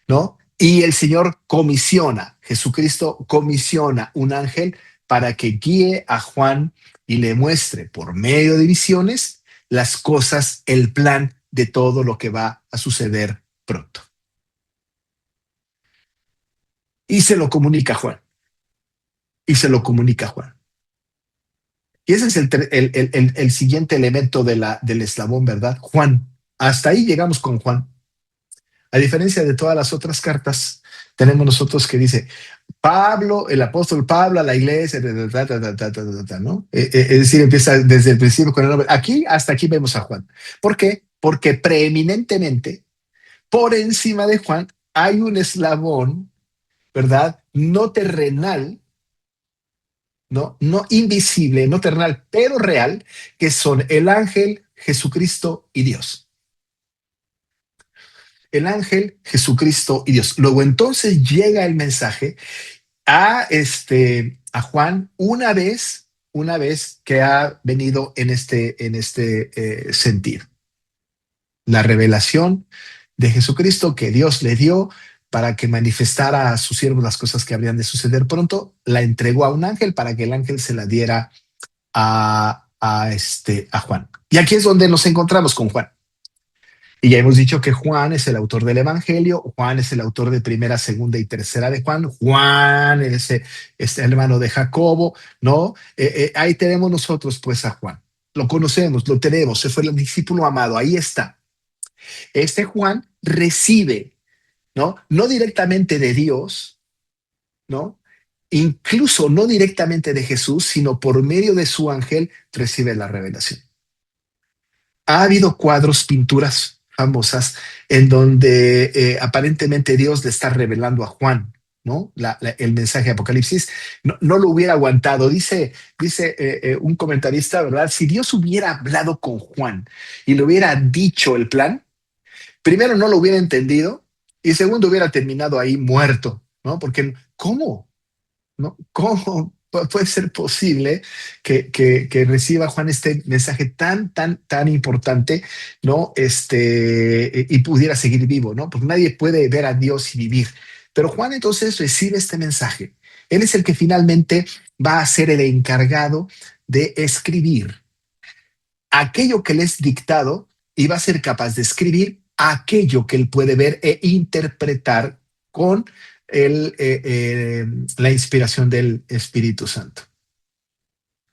¿no? Y el Señor comisiona, Jesucristo comisiona un ángel para que guíe a Juan y le muestre por medio de visiones las cosas, el plan de todo lo que va a suceder pronto. Y se lo comunica a Juan. Y se lo comunica a Juan. Y ese es el siguiente elemento del eslabón, ¿verdad? Juan. Hasta ahí llegamos con Juan. A diferencia de todas las otras cartas, tenemos nosotros que dice, Pablo, el apóstol Pablo a la iglesia, ¿no? Es decir, empieza desde el principio con el nombre. Aquí, hasta aquí vemos a Juan. ¿Por qué? Porque preeminentemente, por encima de Juan, hay un eslabón, ¿verdad? No terrenal, ¿no? No invisible, no terrenal, pero real, que son el ángel, Jesucristo y Dios. El ángel, Jesucristo y Dios. Luego entonces llega el mensaje a Juan una vez que ha venido en este sentido. La revelación de Jesucristo que Dios le dio para que manifestara a sus siervos las cosas que habrían de suceder pronto, la entregó a un ángel para que el ángel se la diera a Juan. Y aquí es donde nos encontramos con Juan. Y ya hemos dicho que Juan es el autor del Evangelio, Juan es el autor de primera, segunda y tercera de Juan, Juan es este hermano de Jacobo, ¿no? Ahí tenemos nosotros pues a Juan. Lo conocemos, lo tenemos, se fue el discípulo amado, ahí está. Este Juan recibe, ¿no? No directamente de Dios, ¿no? Incluso no directamente de Jesús, sino por medio de su ángel recibe la revelación. Ha habido cuadros, pinturas famosas en donde aparentemente Dios le está revelando a Juan, ¿no? El mensaje de Apocalipsis. No, no lo hubiera aguantado. Dice un comentarista, ¿verdad? Si Dios hubiera hablado con Juan y le hubiera dicho el plan, primero no lo hubiera entendido y segundo hubiera terminado ahí muerto, ¿no? Porque, ¿cómo? ¿No? ¿Cómo puede ser posible que reciba Juan este mensaje tan importante, ¿no? Y pudiera seguir vivo, ¿no? Porque nadie puede ver a Dios y vivir. Pero Juan entonces recibe este mensaje. Él es el que finalmente va a ser el encargado de escribir aquello que le es dictado y va a ser capaz de escribir aquello que él puede ver e interpretar con la inspiración del Espíritu Santo,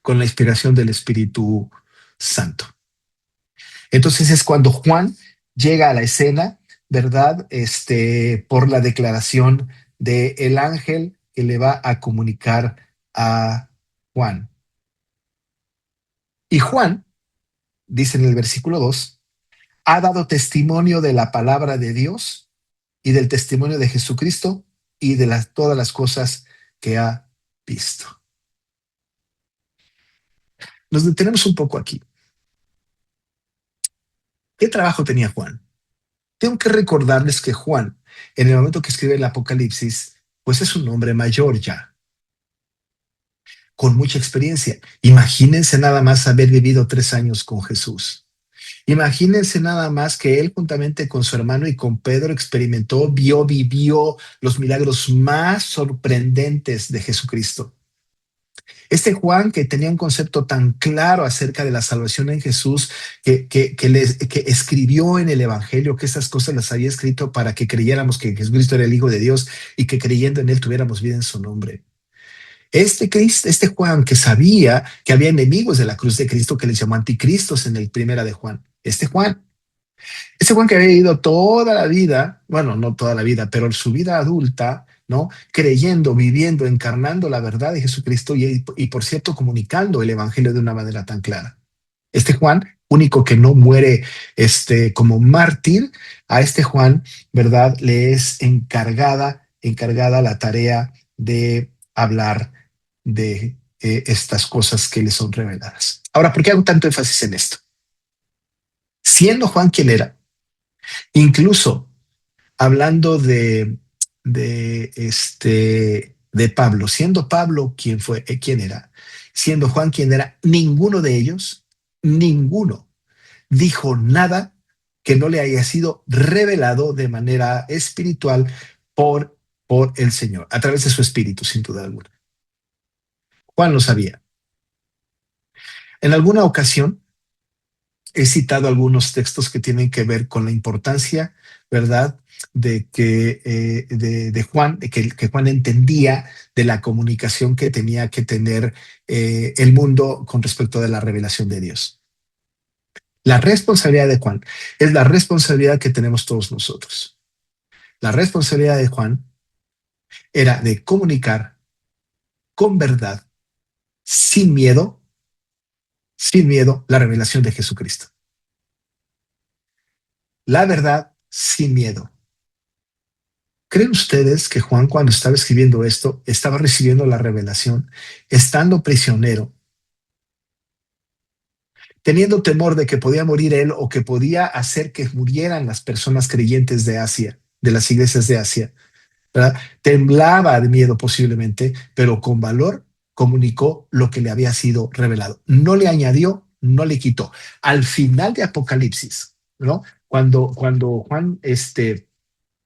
con la inspiración del Espíritu Santo. Entonces es cuando Juan llega a la escena, ¿verdad? Por la declaración del ángel que le va a comunicar a Juan. Y Juan, dice en el versículo 2, ha dado testimonio de la palabra de Dios y del testimonio de Jesucristo y de todas las cosas que ha visto. Nos detenemos un poco aquí. ¿Qué trabajo tenía Juan? Tengo que recordarles que Juan, en el momento que escribe el Apocalipsis, pues es un hombre mayor ya, con mucha experiencia. Imagínense nada más haber vivido 3 años con Jesús. Imagínense nada más que él juntamente con su hermano y con Pedro experimentó, vio, vivió los milagros más sorprendentes de Jesucristo. Este Juan que tenía un concepto tan claro acerca de la salvación en Jesús, que escribió en el Evangelio que estas cosas las había escrito para que creyéramos que Jesucristo era el Hijo de Dios y que creyendo en él tuviéramos vida en su nombre. Este Juan que sabía que había enemigos de la cruz de Cristo que les llamó anticristos en el primera de Juan. Este Juan que había ido toda la vida, bueno, no toda la vida, pero su vida adulta, ¿no? Creyendo, viviendo, encarnando la verdad de Jesucristo y por cierto, comunicando el evangelio de una manera tan clara. Este Juan, único que no muere como mártir, a este Juan, ¿verdad? Le es encargada la tarea de hablar de estas cosas que le son reveladas. Ahora, ¿por qué hago tanto énfasis en esto? Siendo Juan quien era, incluso hablando de Pablo, siendo Pablo quien era, siendo Juan quien era, ninguno de ellos, ninguno, dijo nada que no le haya sido revelado de manera espiritual por, por el Señor, a través de su espíritu, sin duda alguna. Juan lo sabía. En alguna ocasión he citado algunos textos que tienen que ver con la importancia, ¿verdad? De Juan, que Juan entendía de la comunicación que tenía que tener el mundo con respecto de la revelación de Dios. La responsabilidad de Juan es la responsabilidad que tenemos todos nosotros. La responsabilidad de Juan era de comunicar con verdad, sin miedo, la revelación de Jesucristo. La verdad sin miedo. ¿Creen ustedes que Juan, cuando estaba escribiendo esto, estaba recibiendo la revelación, estando prisionero, teniendo temor de que podía morir él o que podía hacer que murieran las personas creyentes de Asia, de las iglesias de Asia? ¿Verdad? Temblaba de miedo posiblemente, pero con valor comunicó lo que le había sido revelado. No le añadió, no le quitó. Al final de Apocalipsis, ¿no? Cuando Juan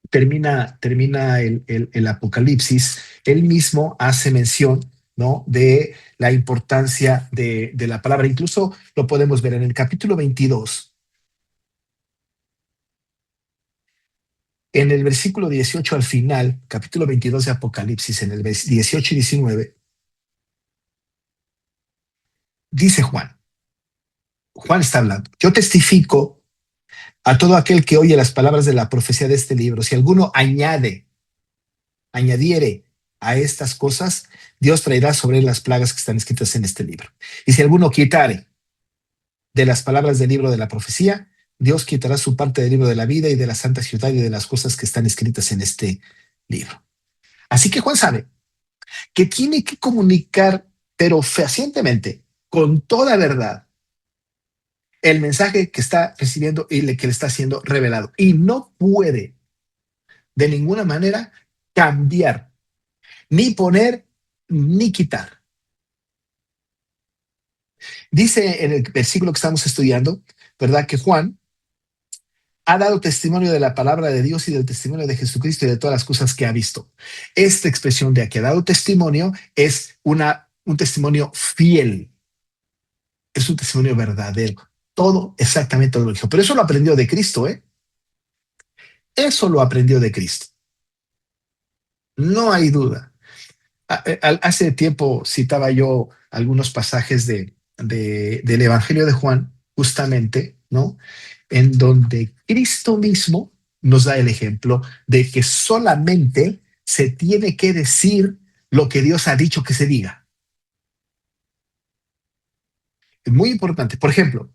termina el Apocalipsis, él mismo hace mención, ¿no? De la importancia de la palabra. Incluso lo podemos ver en el capítulo 22, en el versículo 18 al final, capítulo 22 de Apocalipsis, en el 18 y 19, dice Juan está hablando, yo testifico a todo aquel que oye las palabras de la profecía de este libro, si alguno añadiere a estas cosas, Dios traerá sobre él las plagas que están escritas en este libro. Y si alguno quitare de las palabras del libro de la profecía, Dios quitará su parte del libro de la vida y de la santa ciudad y de las cosas que están escritas en este libro. Así que Juan sabe que tiene que comunicar, pero fehacientemente, con toda verdad, el mensaje que está recibiendo y que le está siendo revelado. Y no puede de ninguna manera cambiar, ni poner, ni quitar. Dice en el versículo que estamos estudiando, ¿verdad? Que Juan ha dado testimonio de la palabra de Dios y del testimonio de Jesucristo y de todas las cosas que ha visto. Esta expresión de que ha dado testimonio es un testimonio fiel, es un testimonio verdadero. Todo exactamente lo dijo. Pero eso lo aprendió de Cristo, ¿eh? Eso lo aprendió de Cristo. No hay duda. Hace tiempo citaba yo algunos pasajes del Evangelio de Juan, justamente, ¿no? En donde Cristo mismo nos da el ejemplo de que solamente se tiene que decir lo que Dios ha dicho que se diga. Es muy importante. Por ejemplo,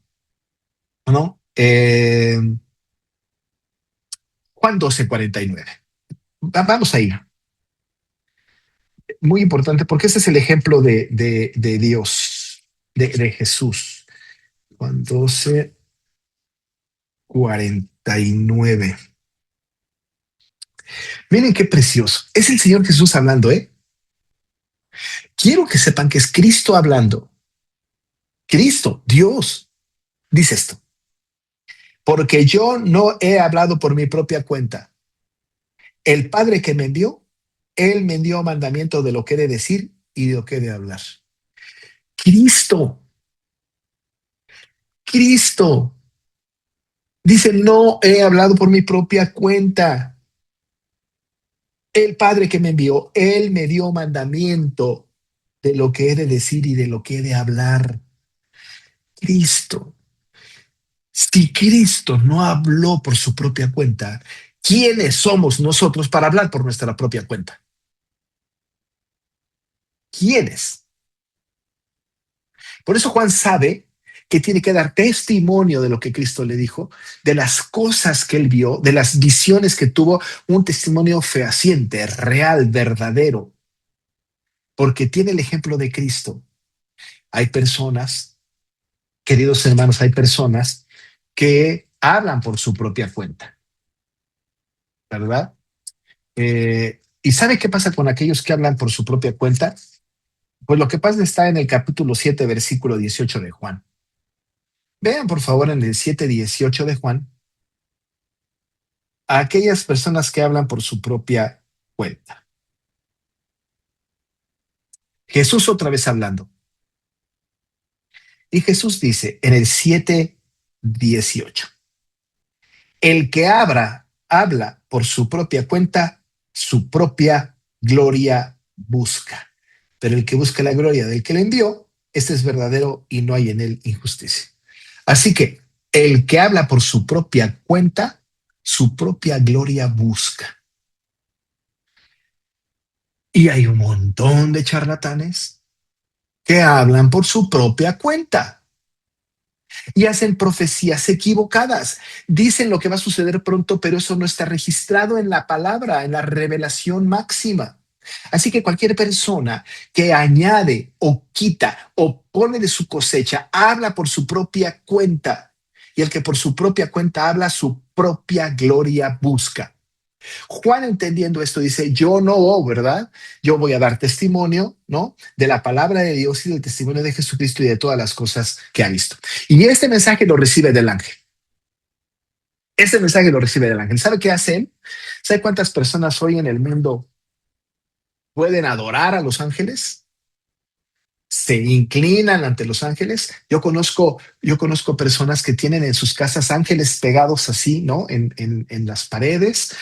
¿no? Juan 12:49. Vamos a ir. Muy importante porque ese es el ejemplo de Dios, de Jesús. Juan 12:49. Miren qué precioso. Es el Señor Jesús hablando, ¿eh? Quiero que sepan que es Cristo hablando. Cristo, Dios, dice esto. Porque yo no he hablado por mi propia cuenta. El Padre que me envió, Él me dio mandamiento de lo que he de decir y de lo que he de hablar. Cristo, Cristo, dice, no he hablado por mi propia cuenta. El Padre que me envió, Él me dio mandamiento de lo que he de decir y de lo que he de hablar. Cristo. Si Cristo no habló por su propia cuenta, ¿quiénes somos nosotros para hablar por nuestra propia cuenta? ¿Quiénes? Por eso Juan sabe que tiene que dar testimonio de lo que Cristo le dijo, de las cosas que él vio, de las visiones que tuvo, un testimonio fehaciente, real, verdadero, porque tiene el ejemplo de Cristo. Hay personas, queridos hermanos, hay personas que hablan por su propia cuenta, ¿verdad? ¿Y sabe qué pasa con aquellos que hablan por su propia cuenta? Pues lo que pasa está en el capítulo 7, versículo 18 de Juan. Vean, por favor, en el 7:18 de Juan, a aquellas personas que hablan por su propia cuenta. Jesús otra vez hablando. Y Jesús dice en el 7:18, el que habla por su propia cuenta, su propia gloria busca. Pero el que busca la gloria del que le envió, este es verdadero y no hay en él injusticia. Así que el que habla por su propia cuenta, su propia gloria busca. Y hay un montón de charlatanes que hablan por su propia cuenta y hacen profecías equivocadas. Dicen lo que va a suceder pronto, pero eso no está registrado en la palabra, en la revelación máxima. Así que cualquier persona que añade o quita o pone de su cosecha, habla por su propia cuenta. Y el que por su propia cuenta habla, su propia gloria busca. Juan, entendiendo esto, dice, yo no, ¿verdad? Yo voy a dar testimonio, ¿no? De la palabra de Dios y del testimonio de Jesucristo y de todas las cosas que ha visto. Y este mensaje lo recibe del ángel. Este mensaje lo recibe del ángel. ¿Sabe qué hace él? ¿Sabe cuántas personas hoy en el mundo pueden adorar a los ángeles? Se inclinan ante los ángeles. Yo conozco personas que tienen en sus casas ángeles pegados así, ¿no? En las paredes,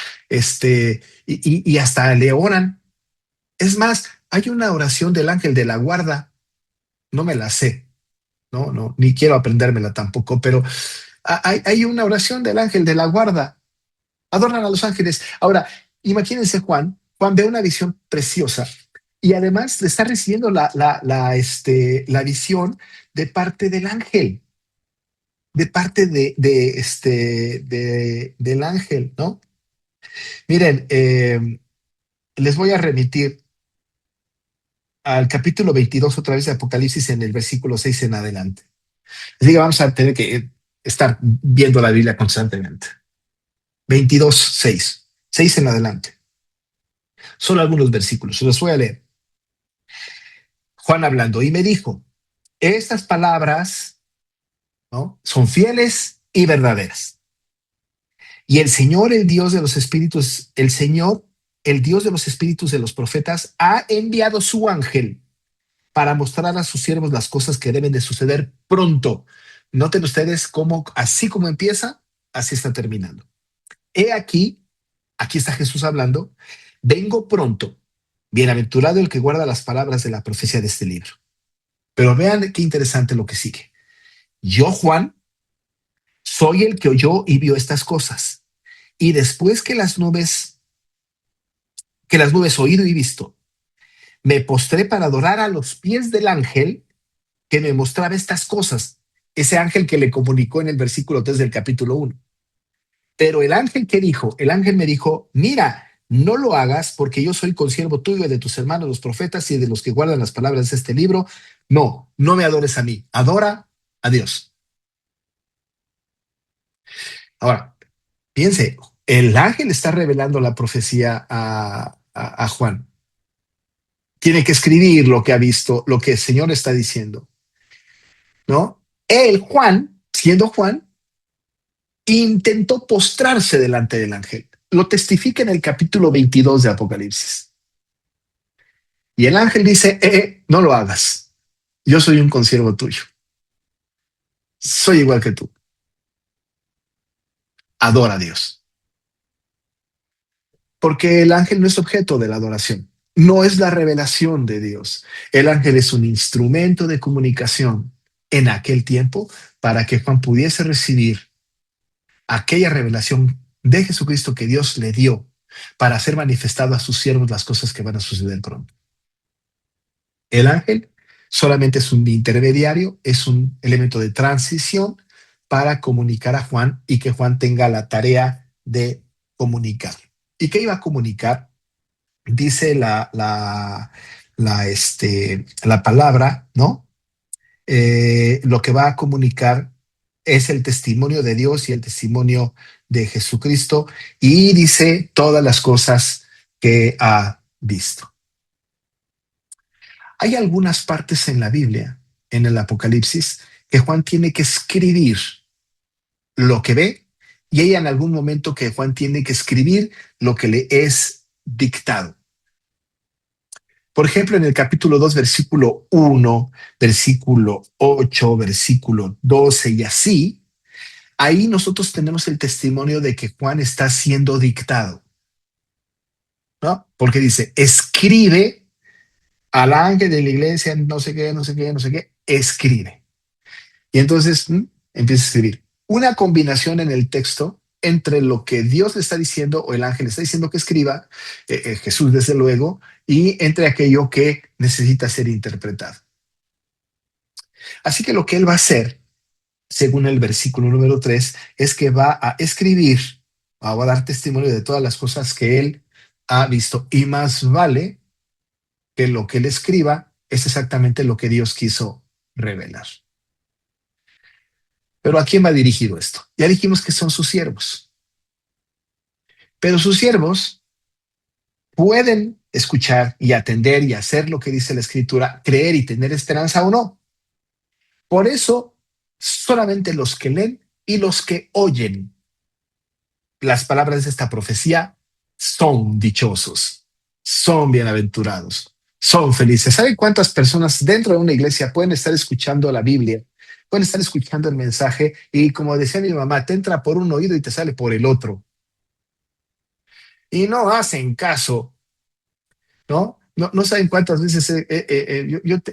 y hasta le oran. Es más, hay una oración del ángel de la guarda, no me la sé, no, ni quiero aprendérmela tampoco, pero hay una oración del ángel de la guarda. Adornan a los ángeles. Ahora, imagínense Juan ve una visión preciosa y además está recibiendo la visión de parte del ángel, de parte del ángel, ¿no? Miren, les voy a remitir al capítulo 22 otra vez de Apocalipsis en el versículo 6 en adelante. Así que vamos a tener que estar viendo la Biblia constantemente. 22:6, 6 en adelante. Solo algunos versículos, se los voy a leer. Juan hablando, y me dijo, estas palabras, ¿no?, son fieles y verdaderas. Y el Señor, el Dios de los espíritus, el Señor, el Dios de los espíritus de los profetas, ha enviado su ángel para mostrar a sus siervos las cosas que deben de suceder pronto. Noten ustedes cómo, así como empieza, así está terminando. He aquí está Jesús hablando, vengo pronto, bienaventurado el que guarda las palabras de la profecía de este libro. Pero vean qué interesante lo que sigue. Yo, Juan, soy el que oyó y vio estas cosas. Y después que las nubes oído y visto, me postré para adorar a los pies del ángel que me mostraba estas cosas. Ese ángel que le comunicó en el versículo 3 del capítulo 1. Pero el ángel que dijo, el ángel me dijo, mira, no lo hagas porque yo soy consiervo tuyo y de tus hermanos los profetas y de los que guardan las palabras de este libro. No, no me adores a mí, adora a Dios. Ahora, piense, el ángel está revelando la profecía a Juan. Tiene que escribir lo que ha visto, lo que el Señor está diciendo, ¿no? Él, Juan, siendo Juan, intentó postrarse delante del ángel. Lo testifica en el capítulo 22 de Apocalipsis. Y el ángel dice, no lo hagas. Yo soy un consiervo tuyo. Soy igual que tú. Adora a Dios. Porque el ángel no es objeto de la adoración. No es la revelación de Dios. El ángel es un instrumento de comunicación en aquel tiempo para que Juan pudiese recibir aquella revelación de Jesucristo que Dios le dio para hacer manifestado a sus siervos las cosas que van a suceder pronto. El ángel solamente es un intermediario, es un elemento de transición para comunicar a Juan y que Juan tenga la tarea de comunicar. ¿Y qué iba a comunicar? Dice la palabra, ¿no? Lo que va a comunicar es el testimonio de Dios y el testimonio de Jesucristo, y dice todas las cosas que ha visto. Hay algunas partes en la Biblia, en el Apocalipsis, que Juan tiene que escribir lo que ve, y hay en algún momento que Juan tiene que escribir lo que le es dictado. Por ejemplo, en el capítulo 2, versículo 1, versículo 8, versículo 12 y así, ahí nosotros tenemos el testimonio de que Juan está siendo dictado, ¿no? Porque dice, escribe al ángel de la iglesia, no sé qué, no sé qué, no sé qué, escribe. Y entonces empieza a escribir. Una combinación en el texto entre lo que Dios le está diciendo o el ángel le está diciendo que escriba, Jesús desde luego, y entre aquello que necesita ser interpretado. Así que lo que él va a hacer, según el versículo número 3, es que va a escribir, va a dar testimonio de todas las cosas que él ha visto, y más vale que lo que él escriba es exactamente lo que Dios quiso revelar. Pero ¿a quién va dirigido esto? Ya dijimos que son sus siervos. Pero sus siervos pueden escuchar y atender y hacer lo que dice la Escritura, creer y tener esperanza o no. Por eso, solamente los que leen y los que oyen las palabras de esta profecía son dichosos, son bienaventurados, son felices. ¿Saben cuántas personas dentro de una iglesia pueden estar escuchando la Biblia? Pueden estar escuchando el mensaje y, como decía mi mamá, te entra por un oído y te sale por el otro. Y no hacen caso, ¿no? No saben cuántas veces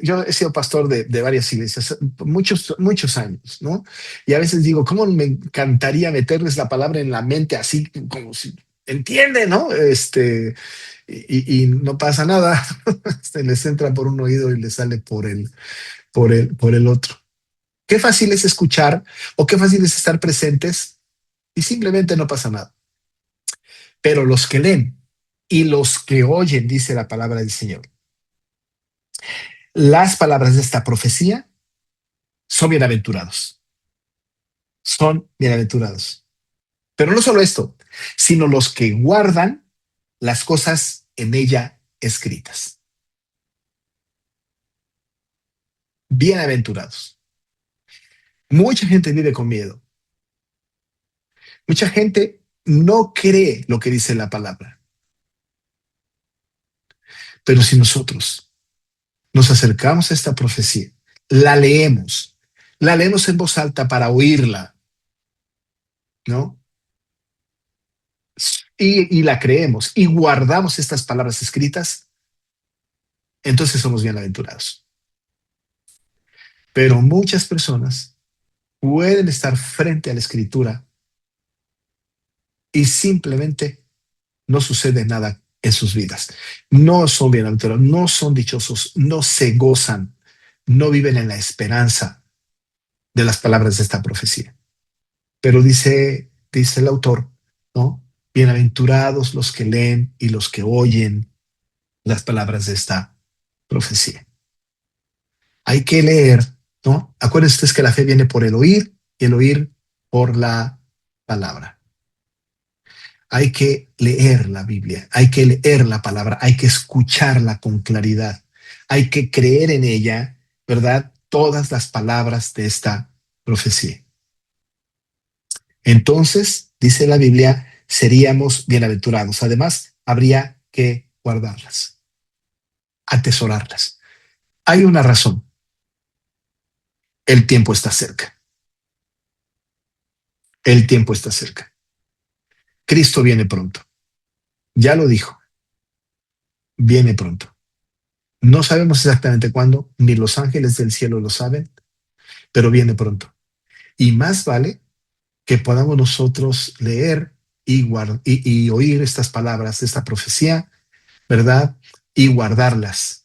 yo he sido pastor de varias iglesias, muchos años, ¿no? Y a veces digo, ¿cómo me encantaría meterles la palabra en la mente así como si entiende, ¿no? Y no pasa nada, les entra por un oído y les sale por el otro. Qué fácil es escuchar o qué fácil es estar presentes y simplemente no pasa nada. Pero los que leen y los que oyen, dice la palabra del Señor, las palabras de esta profecía son bienaventurados. Son bienaventurados. Pero no solo esto, sino los que guardan las cosas en ella escritas. Bienaventurados. Mucha gente vive con miedo. Mucha gente no cree lo que dice la palabra. Pero si nosotros nos acercamos a esta profecía, la leemos en voz alta para oírla, ¿no? Y la creemos y guardamos estas palabras escritas, entonces somos bienaventurados. Pero muchas personas pueden estar frente a la escritura y simplemente no sucede nada en sus vidas. No son bienaventurados, no son dichosos, no se gozan no viven en la esperanza de las palabras de esta profecía. Pero dice el autor, ¿no? Bienaventurados los que leen y los que oyen las palabras de esta profecía. Hay que leer, ¿no? Acuérdense ustedes que la fe viene por el oír y el oír por la palabra. Hay que leer la Biblia, hay que leer la palabra, hay que escucharla con claridad, hay que creer en ella, ¿verdad? Todas las palabras de esta profecía. Entonces, dice la Biblia, seríamos bienaventurados. Además, habría que guardarlas, atesorarlas. Hay una razón. El tiempo está cerca. El tiempo está cerca. Cristo viene pronto. Ya lo dijo. Viene pronto. No sabemos exactamente cuándo, ni los ángeles del cielo lo saben, pero viene pronto. Y más vale que podamos nosotros leer y oír estas palabras de esta profecía, ¿verdad? Y guardarlas,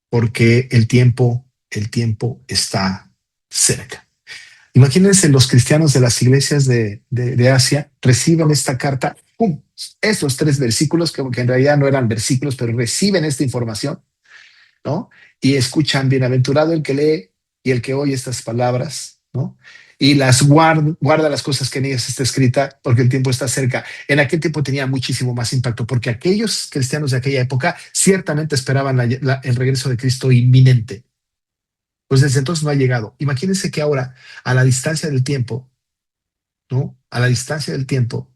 porque el tiempo está cerca. Imagínense los cristianos de las iglesias de Asia reciben esta carta, ¡pum! Estos 3 versículos, que en realidad no eran versículos, pero reciben esta información, ¿no? Y escuchan, bienaventurado el que lee y el que oye estas palabras, ¿no? Y las guarda las cosas que en ellas está escrita, porque el tiempo está cerca. En aquel tiempo tenía muchísimo más impacto, porque aquellos cristianos de aquella época ciertamente esperaban el regreso de Cristo inminente. Pues desde entonces no ha llegado. Imagínense que ahora, a la distancia del tiempo, ¿no? A la distancia del tiempo,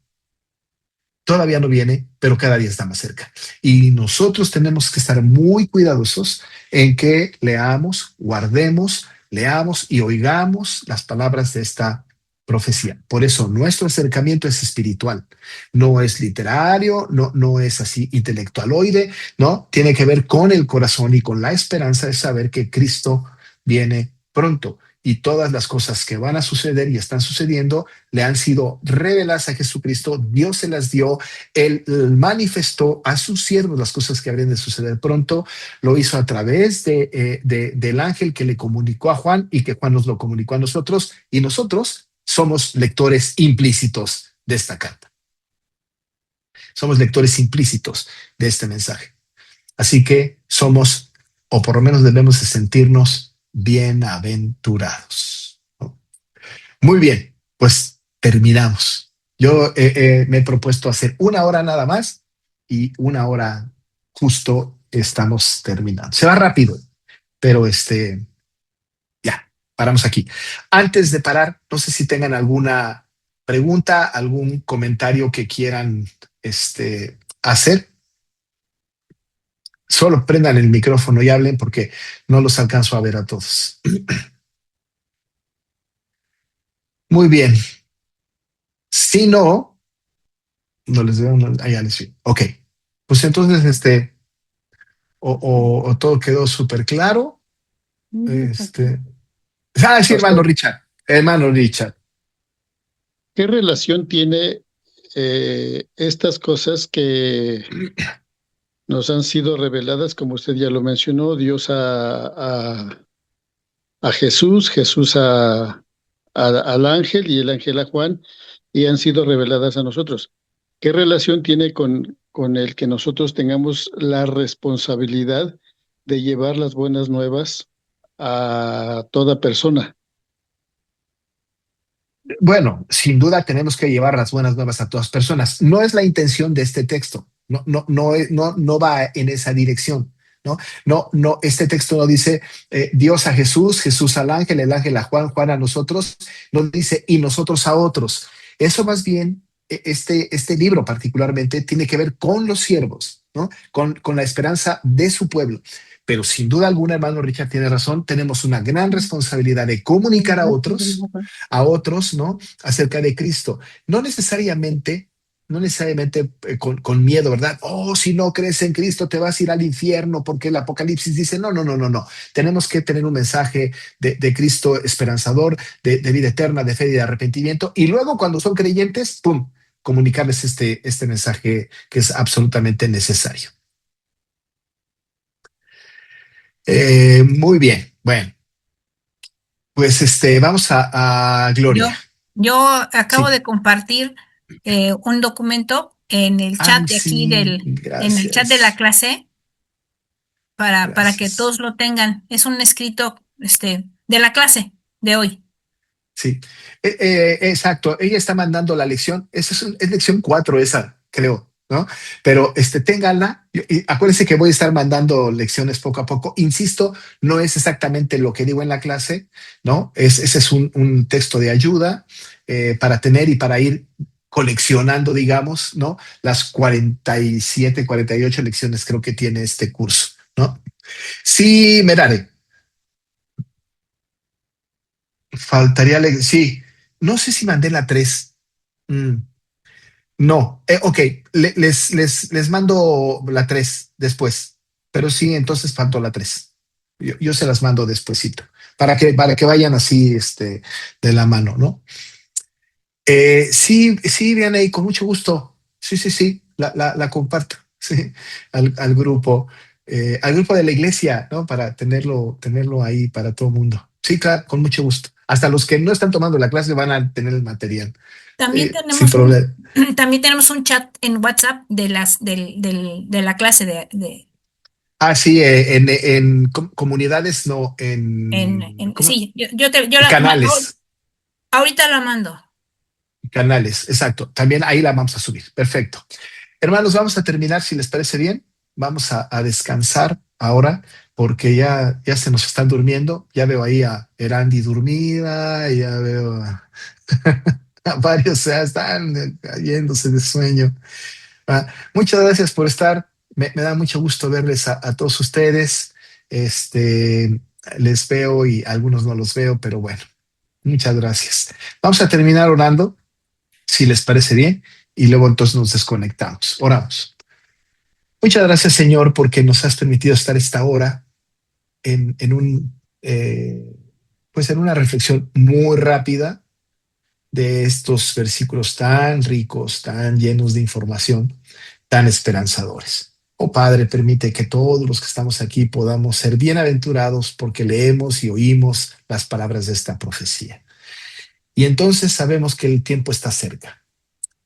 todavía no viene, pero cada día está más cerca. Y nosotros tenemos que estar muy cuidadosos en que leamos, guardemos, leamos y oigamos las palabras de esta profecía. Por eso nuestro acercamiento es espiritual, no es literario, no es así intelectualoide, no, tiene que ver con el corazón y con la esperanza de saber que Cristo viene pronto y todas las cosas que van a suceder y están sucediendo le han sido reveladas a Jesucristo. Dios se las dio, él manifestó a sus siervos las cosas que habrían de suceder pronto, lo hizo a través del ángel que le comunicó a Juan y que Juan nos lo comunicó a nosotros, y nosotros somos lectores implícitos de esta carta. Somos lectores implícitos de este mensaje. Así que somos, o por lo menos debemos de sentirnos bienaventurados. Muy bien, pues terminamos. Yo me he propuesto hacer 1 hora nada más y 1 hora justo estamos terminando. Se va rápido, pero ya, paramos aquí. Antes de parar, no sé si tengan alguna pregunta, algún comentario que quieran hacer. Solo prendan el micrófono y hablen porque no los alcanzo a ver a todos. Muy bien. Si no, no les veo, no, allá les veo. Ok. Pues entonces, o todo quedó súper claro. Sí, hermano Pastor, Richard. Hermano Richard. ¿qué relación tiene estas cosas que nos han sido reveladas, como usted ya lo mencionó, Dios a Jesús, Jesús al ángel y el ángel a Juan, y han sido reveladas a nosotros? ¿Qué relación tiene con el que nosotros tengamos la responsabilidad de llevar las buenas nuevas a toda persona? Bueno, sin duda tenemos que llevar las buenas nuevas a todas personas. No es la intención de este texto. No va en esa dirección. No, este texto no dice Dios a Jesús, Jesús al ángel, el ángel a Juan, Juan a nosotros. No dice y nosotros a otros. Eso más bien, este libro particularmente tiene que ver con los siervos, ¿no? Con la esperanza de su pueblo. Pero sin duda alguna, hermano Richard tiene razón, tenemos una gran responsabilidad de comunicar a otros, ¿no? Acerca de Cristo. No necesariamente con miedo, ¿verdad? Oh, si no crees en Cristo te vas a ir al infierno porque el Apocalipsis dice, no. Tenemos que tener un mensaje de Cristo esperanzador, de vida eterna, de fe y de arrepentimiento. Y luego cuando son creyentes, ¡pum!, comunicarles este mensaje que es absolutamente necesario. Muy bien. Bueno, Pues vamos a Gloria. Yo acabo Sí. de compartir un documento en el chat Ay, de aquí sí, en el chat de la gracias. clase para que Gracias. todos lo tengan. Es un escrito de la clase de hoy. Sí, exacto. Ella está mandando la lección. Esa es lección 4 esa, creo, ¿no? Pero ténganla. Y acuérdense que voy a estar mandando lecciones poco a poco. Insisto, no es exactamente lo que digo en la clase, ¿no? Ese es un texto de ayuda para tener y para ir coleccionando, digamos, ¿no? Las 47, 48 lecciones creo que tiene este curso, ¿no? Sí, Merare. Sí, no sé si mandé la 3. Mm, no, ok, les mando la 3 después, pero sí, entonces faltó la 3. Yo se las mando despuesito, para que vayan así de la mano, ¿no? Sí, sí, viene ahí con mucho gusto. Sí, sí, sí, la comparto, sí, al grupo de la iglesia, ¿no? Para tenerlo ahí para todo el mundo. Sí, claro, con mucho gusto. Hasta los que no están tomando la clase van a tener el material, También sin tenemos problema. también tenemos un chat en WhatsApp de la clase Ah, sí, en comunidades, no, ¿cómo? sí, yo Canales, ahorita la mando. canales, exacto. También ahí la vamos a subir. Perfecto. Hermanos, vamos a terminar, si les parece bien. Vamos a descansar ahora porque ya se nos están durmiendo. Ya veo ahí a Erandi dormida, ya veo a varios, ya están cayéndose de sueño. Ah, muchas gracias por estar. Me da mucho gusto verles a todos ustedes. Este, les veo y algunos no los veo, pero bueno, muchas gracias. Vamos a terminar orando, si les parece bien, y luego entonces nos desconectamos. Oramos. Muchas gracias, Señor, porque nos has permitido estar esta hora en pues en una reflexión muy rápida de estos versículos tan ricos, tan llenos de información, tan esperanzadores. Oh Padre, permite que todos los que estamos aquí podamos ser bienaventurados porque leemos y oímos las palabras de esta profecía. Y entonces sabemos que el tiempo está cerca.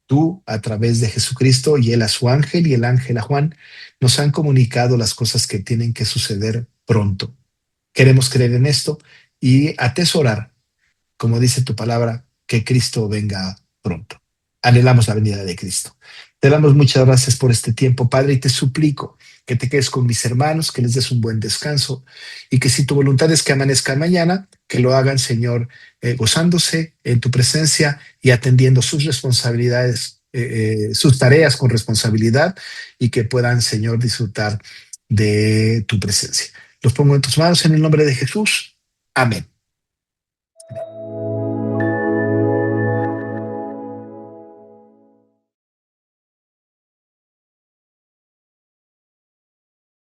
Tú, a través de Jesucristo y él a su ángel y el ángel a Juan, nos han comunicado las cosas que tienen que suceder pronto. Queremos creer en esto y atesorar, como dice tu palabra, que Cristo venga pronto. Anhelamos la venida de Cristo. Te damos muchas gracias por este tiempo, Padre, y te suplico que te quedes con mis hermanos, que les des un buen descanso y que si tu voluntad es que amanezcan mañana, que lo hagan, Señor, gozándose en tu presencia y atendiendo sus responsabilidades, sus tareas con responsabilidad y que puedan, Señor, disfrutar de tu presencia. Los pongo en tus manos en el nombre de Jesús. Amén.